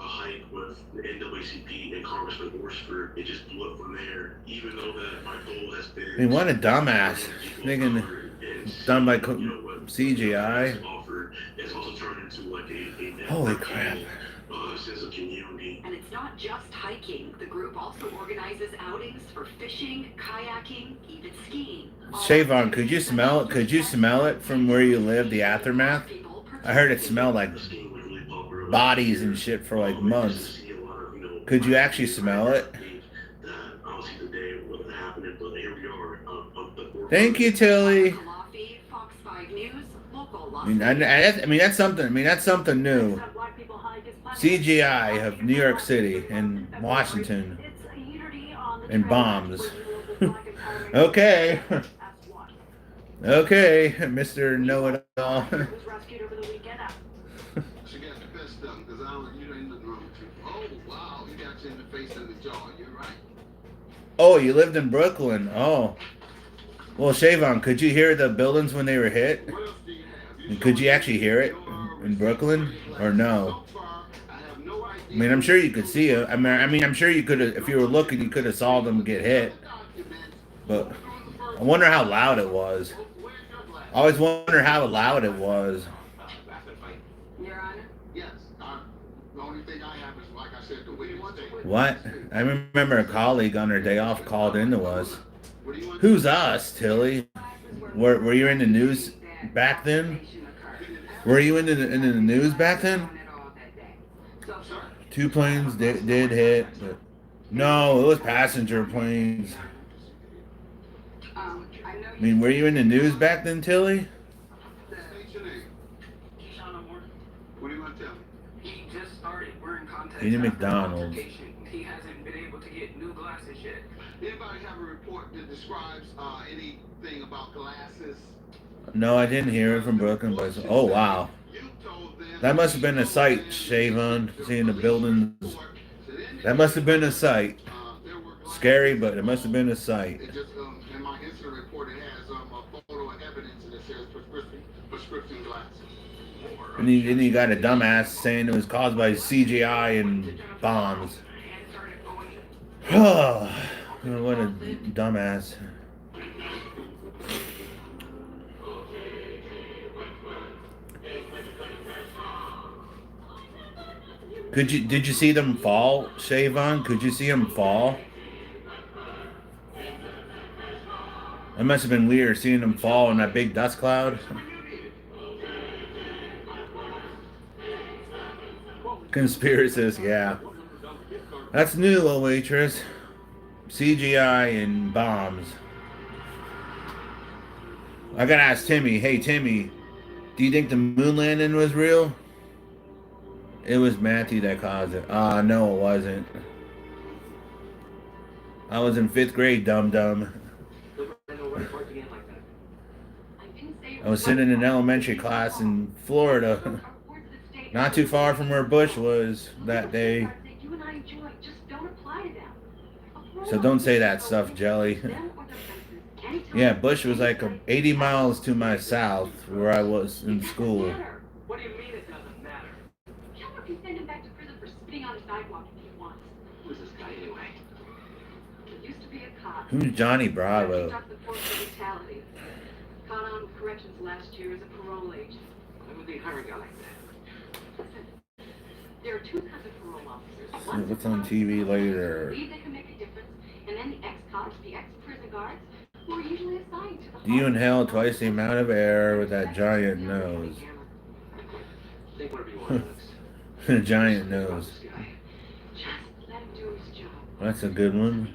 hike with the NAACP and Congressman Horsford, it just blew up from there. Even though that my goal has been. I mean, what a dumbass. Thinking done by CGI. It's also turned into like a Holy crap. Sense of community. And it's not just hiking. The group also organizes outings for fishing, kayaking, even skiing. Shavon, could you smell it? Could you smell it from where you live, the aftermath? I heard it smelled like bodies and shit for like months. Could you actually smell it? Thank you, Tilly. I mean, that's something. I mean, that's something new. CGI of New York City and Washington and bombs. Okay. Okay, Mr. Know-It-All. Oh, you lived in Brooklyn. Oh. Well, Shavon, could you hear the buildings when they were hit? Could you actually hear it in Brooklyn, or no? I mean, I'm sure you could see it. I mean, I'm sure you could have, if you were looking, you could have saw them get hit. But I wonder how loud it was. I always wonder how loud it was. Your Honor? Yes. What? I remember a colleague on her day off called into us. Who's us, Tilly? Were you in the news back then? Were you in the news back then? 2 planes did hit, but no, it was passenger planes. I mean, were you in the news back then, Tilly? What do you want to tell me? He just started. We're in contact. Eating McDonald's. He hasn't been able to get new glasses yet. Anybody have a report that describes anything about glasses? No, I didn't hear it from Brooklyn, but oh wow. That must have been a sight, Shavon, seeing the buildings. That must have been a sight. Scary, but it must have been a sight. It just, in my incident report, it has a photo of evidence and it says prescription glasses. And you got a dumbass saying it was caused by CGI and bombs. Oh, what a dumbass. Did you see them fall, Shavon? Could you see them fall? That must have been weird seeing them fall in that big dust cloud. Conspiracists, yeah. That's new, little waitress. CGI and bombs. I gotta ask Timmy. Hey, Timmy, do you think the moon landing was real? It was Matthew that caused it. No, it wasn't. I was in 5th grade, dum-dum. I was sitting in elementary class in Florida. Not too far from where Bush was that day. So don't say that stuff, Jelly. Yeah, Bush was like 80 miles to my south where I was in school. What do you mean it doesn't matter? You send him back to prison for spitting on the sidewalk if he wants. Who's this guy anyway? He used to be a cop. Who's Johnny Bravo? He the force of brutality. Caught on with corrections last year as a parole agent. Why would they hire a guy like that? Listen, there are 2 kinds of parole officers. What's on TV later? Believe they can make a difference, and then the ex-cops, the ex-prison guards, who are usually assigned to the Do you inhale twice the amount of air with that giant nose? Think whatever you want. A giant nose. Just let him do his job. That's a good one.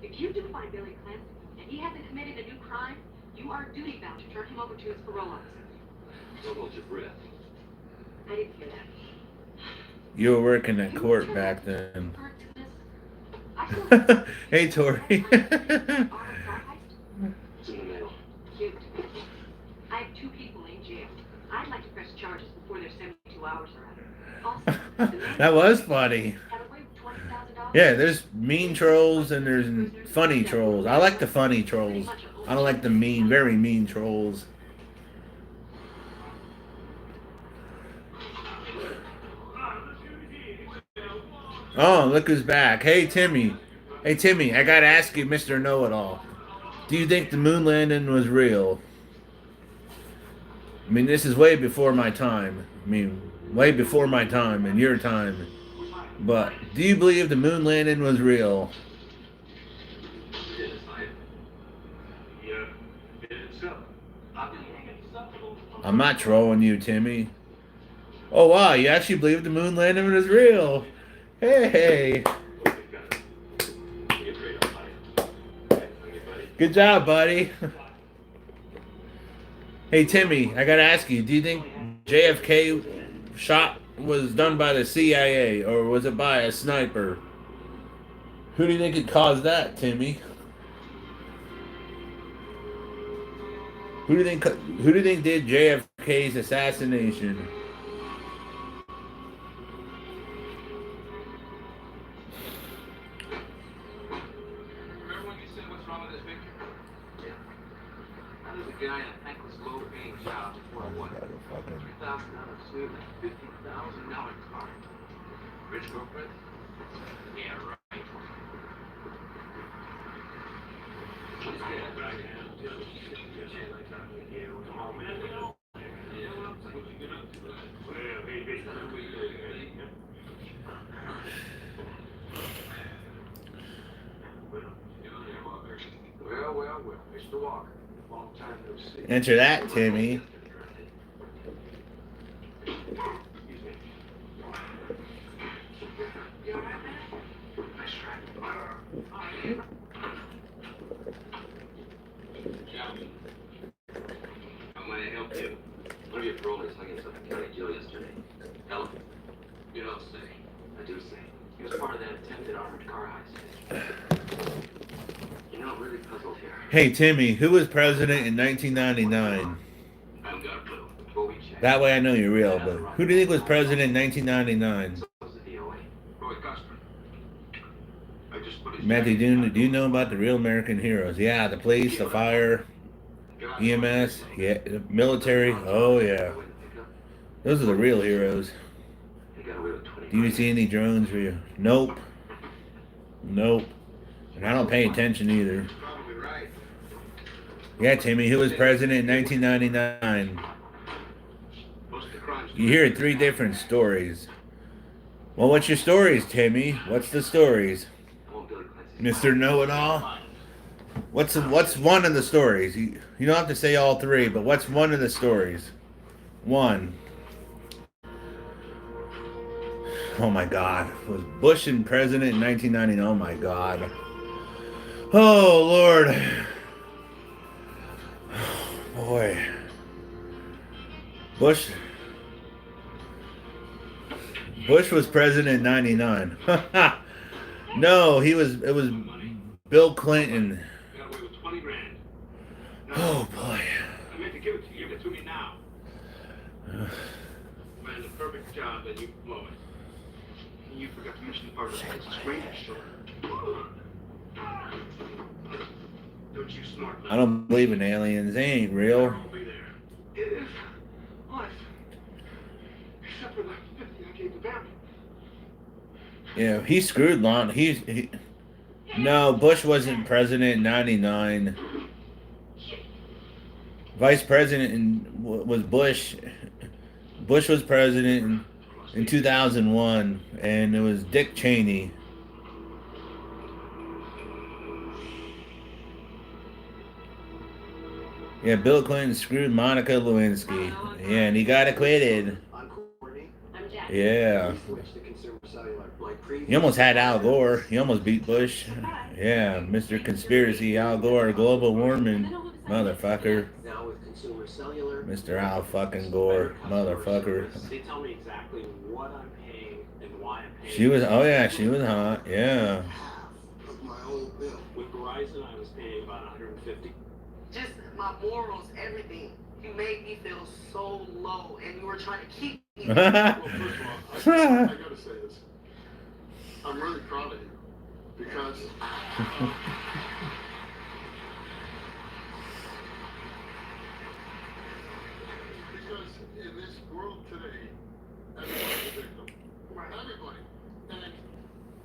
If you do find Billy Clinton and he hasn't committed a new crime, you are duty bound to turn him over to his parole officer. Don't hold your breath. I didn't hear that. You were working at court back then. Hey, Tori. It's in the mail. Cute. I have 2 people in jail. I'd like to press charges before their 72 hours are out. Also, That was funny. Yeah, there's mean trolls and there's funny trolls. I like the funny trolls. I don't like the mean, very mean trolls. Oh, look who's back. Hey, Timmy. Hey, Timmy, I gotta ask you, Mr. Know-It-All. Do you think the moon landing was real? I mean, this is way before my time. I mean, way before my time and your time. But do you believe the moon landing was real? I'm not trolling you, Timmy. Oh, wow, you actually believe the moon landing was real. Hey. Good job, buddy. Hey, Timmy, I gotta ask you, do you think JFK shot was done by the CIA or was it by a sniper? Who do you think it caused that, Timmy? Who do you think did JFK's assassination? Remember when you said what's wrong with this picture? Yeah. Now there's a guy in a thankless, low-paying job for a what? $3,000 suit and $15,000 car. Rich girlfriend? Yeah, right. Long time no see. Answer that, Timmy. Excuse me. You all right, man? Nice try. Captain, how may I help you? One of your parolees hung in Suffolk County Jail yesterday. Ellen, you don't say. I do say. He was part of that attempted armored car heist. You know, I'm really puzzled here. Hey, Timmy, who was president in 1999? I haven't got a clue. But we checked. That way I know you're real, but who do you think was president in 1999? So was the DOA. Roy Custer. I just put his Matthew, do you know about the real American heroes? Yeah, the police, the fire, EMS, yeah, the military. Oh, yeah. Those are the real heroes. Do you see any drones for you? Nope. Nope. And I don't pay attention either. Probably right. Yeah, Timmy, who was president in 1999? Most of the crimes. You hear three different stories. Well, what's your stories, Timmy? What's the stories? Mr. Know-It-All? What's one of the stories? You don't have to say all three, but what's one of the stories? One. Oh my God. Was Bush in president in 1999? Oh my God. Oh Lord. Oh, boy. Bush was president in 99. No, it was Bill Clinton. Got away with 20 grand. Oh boy. I meant to give it to you. Give it to me now. Man, the perfect job, and you blow it. And you forgot to mention the part of the Texas Rangers story. Don't you smart. I don't believe in aliens. They ain't real. I'll be there. It is. What? Except for the 50 I gave the family. Yeah, he screwed Lon. No, Bush wasn't president in 99. Vice president was Bush. Bush was president in 2001, and it was Dick Cheney. Yeah, Bill Clinton screwed Monica Lewinsky. Yeah, and he got acquitted. I'm Courtney. I'm Jack. Yeah. We switched to consumer cellular. Like previous. He almost had Al Gore. He almost beat Bush. Yeah, Mr. Conspiracy, Al Gore, global warming, motherfucker. Now with consumer cellular. Mr. Al fucking Gore, motherfucker. They tell me exactly what I'm paying and why I'm paying. She was, oh yeah, she was hot. Yeah. Half of my old bill. With Verizon, I was paying about 150. Just my morals, everything. You made me feel so low, and you were trying to keep me. Well, first of all, I gotta say this. I'm really proud of you because in this world today, everybody's a victim. Everybody, and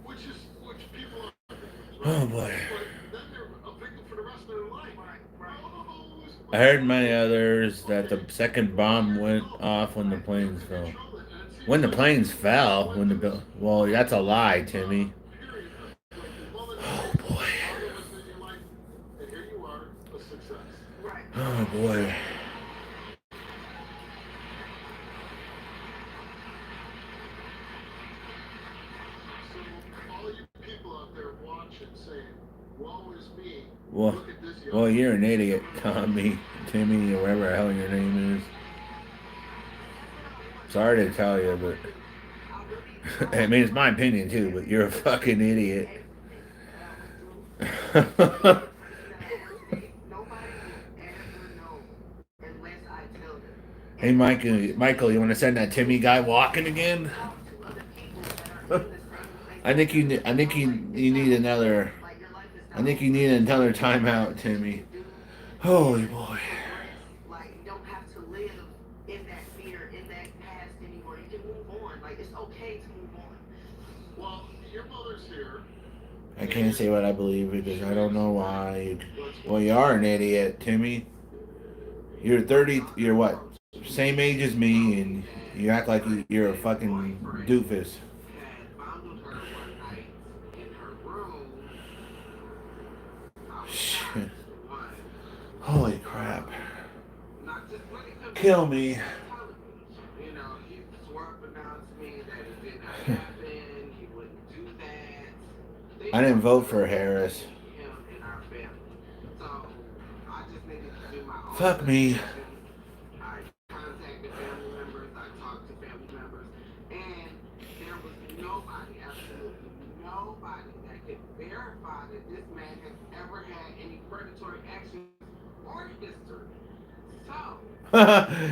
which people are victims, right? Oh boy. But then they're a victim for the rest of their life. I heard many others that the second bomb went off when the planes fell. When the planes fell, well, that's a lie, Timmy. Oh boy. Oh boy. Well, you're an idiot, Tommy, Timmy, or whatever the hell your name is. Sorry to tell you, but I mean, it's my opinion too, but you're a fucking idiot. Hey, Michael, you want to send that Timmy guy walking again? I think you need another. I think you need another timeout, Timmy. Holy boy. Like, you don't have to live in that fear, in that past anymore. You can move on. Like, it's okay to move on. Well, your mother's here. I can't say what I believe because I don't know why. Well, you are an idiot, Timmy. You're 30. You're what? Same age as me, and you act like you're a fucking doofus. Holy crap. Not just when it comes Kill to me. television. You know, he swore up and down to me that it did not happen, he wouldn't do that. I didn't vote for Harris. Him and our family. So I just needed to do my own Fuck me. I contacted family members, I talked to family members, and there was nobody, absolutely nobody that could verify that this man has ever had any predatory actions or history. So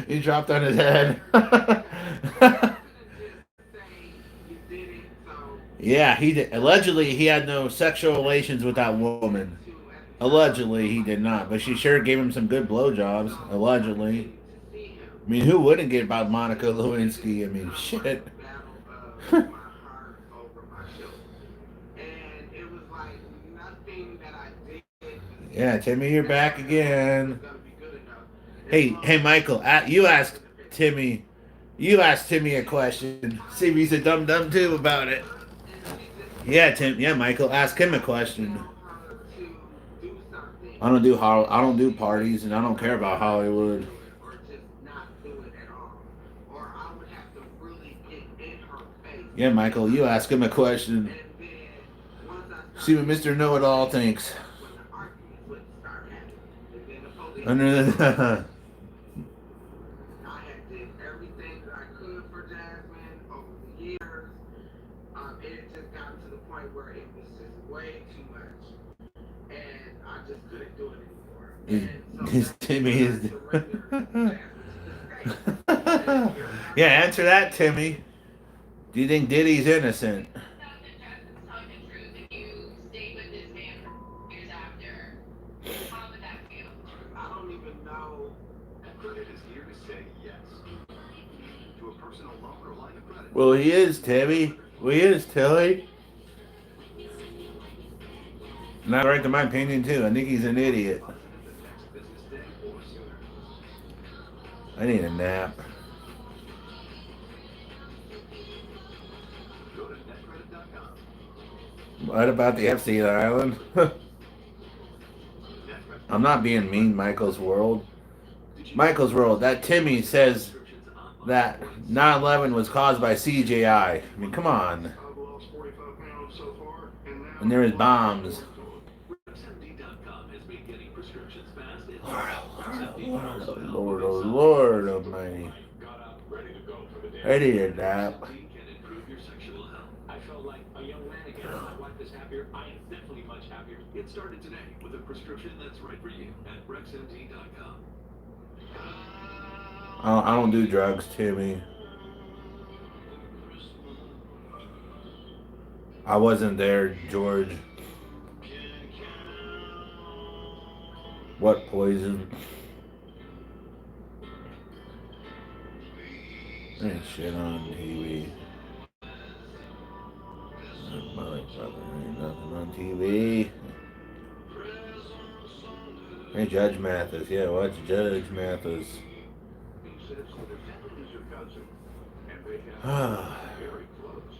He dropped on his head. Yeah, he did. Allegedly, he had no sexual relations with that woman. Allegedly, he did not, but she sure gave him some good blowjobs. Allegedly. I mean, who wouldn't get about Monica Lewinsky? I mean, shit. Yeah, Timmy, you're back again. Hey, Michael, you asked Timmy a question. See if he's a dum-dum too about it. Yeah, Michael, ask him a question. I don't do parties, and I don't care about Hollywood. Yeah, Michael, you ask him a question. See what Mr. Know-It-All thinks. Under the it just got to the point where it was just way too much, and I just couldn't do it anymore. His Timmy is. Yeah, answer that, Timmy. Do you think Diddy's innocent? I don't even know. Credit is here to say yes to a personal loan or line of credit. Well, he is, Timmy. Well, he is, Tilly. Not right to my opinion, too. I think he's an idiot. I need a nap. What about the Epstein Island? I'm not being mean, Michael's World. Michael's World, that Timmy says that 9/11 was caused by CGI. I mean, come on. And there was bombs. Lord, oh Lord almighty. I need a nap. I felt like a young man again. My wife is happier. I am definitely much happier. Get started today with a prescription that's right for you at RexMD.com. I don't do drugs, Timmy. I wasn't there, George. What poison? Ain't shit on TV. Motherfucker, ain't nothing on TV. Hey, Judge Mathis. Yeah, watch Judge Mathis. Very close.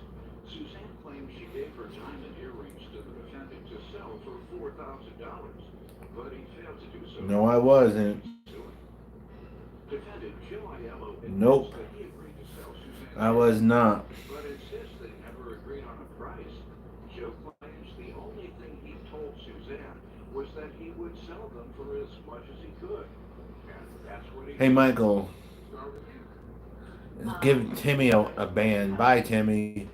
Suzanne claims she gave her diamond earrings to the defendant to sell for $4,000, but he failed to do so. No, I wasn't. Defendant Joe Aiello Nope. that he agreed to sell Suzanne, I was not. but insists they never agreed on a price. Joe claims the only thing he told Suzanne was that he would sell them for as much as he could, and that's what he. Hey, Michael. Give Timmy a band. Bye, Timmy.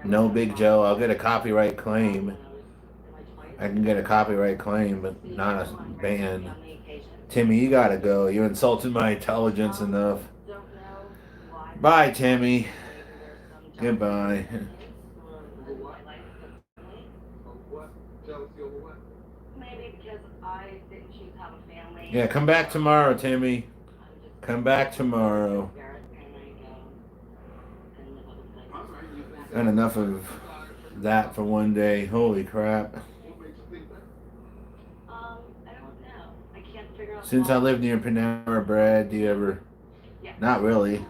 No, Big Joe. I'll get a copyright claim. I can get a copyright claim, but not a band. Timmy, you gotta go. You insulted my intelligence enough. Bye, Timmy. Goodbye. Maybe because I didn't choose to have a family. Yeah, come back tomorrow, Timmy. Come back tomorrow. And enough of that for one day. Holy crap. I don't know. I can't figure out. Since I live near Panera Bread, do you ever? Not really.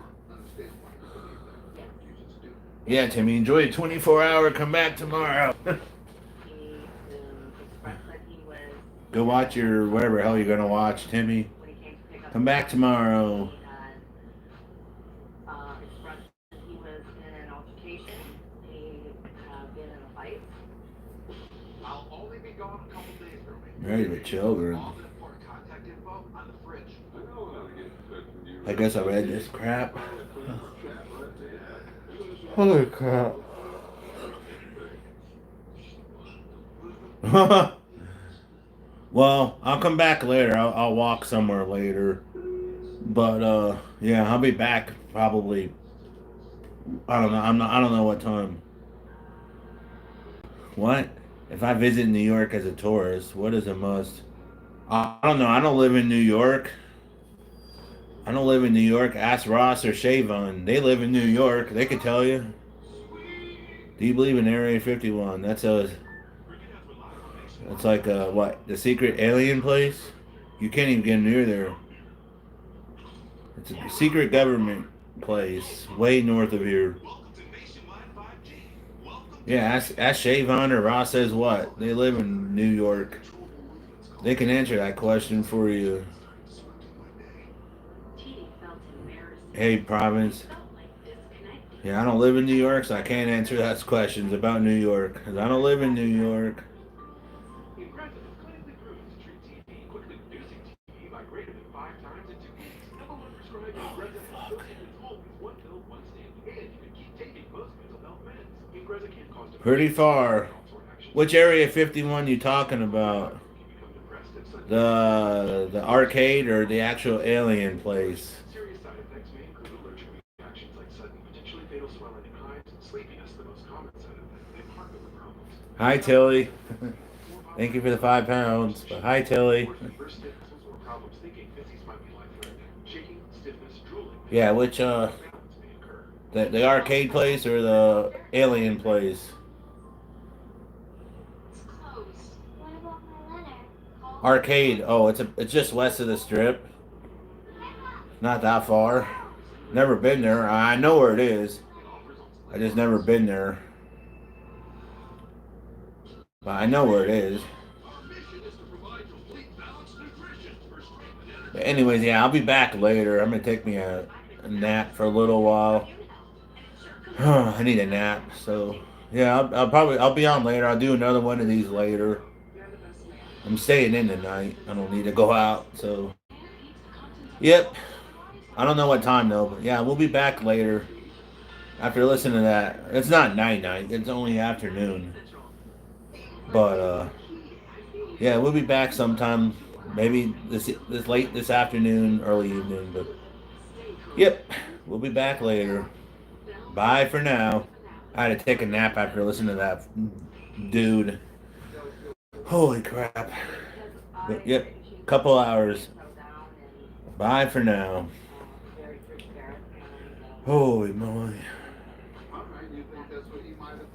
Yeah, Timmy, enjoy a 24-hour. Come back tomorrow. Go watch your whatever hell you're gonna watch, Timmy. Come back tomorrow. Expressed that he was in an altercation. He had been in a fight. I'll only be gone a couple days, Ruby. Ready with children. All the important contact info on the fridge. I know how to get in touch with you. I guess I read this crap. Holy crap. Well, I'll come back later. I'll walk somewhere later. But yeah, I'll be back probably. I don't know. I don't know what time. What? If I visit New York as a tourist, what is a must? I don't know. I don't live in New York. I don't live in New York. Ask Ross or Shavon. They live in New York. They could tell you. Do you believe in Area 51? That's like what? The secret alien place? You can't even get near there. It's a secret government place way north of here. Yeah, ask Shavon or Ross says what? They live in New York. They can answer that question for you. Hey, Province. Yeah, I don't live in New York, so I can't answer those questions about New York. Because I don't live in New York. Pretty far. Which Area 51 you talking about? The arcade or the actual alien place? Serious side effects may include allergic reactions like sudden, potentially fatal swelling in hives, sleepiness, the most common side effect, and heart rhythm problems. Hi, Tilly. Thank you for the 5 pounds. But hi, Tilly. First symptoms or problems thinking disease might be life-threatening. Shaking, stiffness, drooling. Yeah, which the arcade place or the alien place? Arcade. Oh, it's just west of the strip. Not that far. Never been there. I know where it is. I just never been there. But I know where it is. But anyways, yeah, I'll be back later. I'm gonna take me a nap for a little while. I need a nap. So yeah, I'll be on later. I'll do another one of these later. I'm staying in tonight. I don't need to go out, so. Yep. I don't know what time though, but yeah, we'll be back later. After listening to that. It's not night, it's only afternoon. But, yeah, we'll be back sometime. Maybe this late this afternoon, early evening, but. Yep. We'll be back later. Bye for now. I had to take a nap after listening to that dude. Holy crap. But, yep, couple hours. Bye for now. Holy moly. All right, you think that's what he might have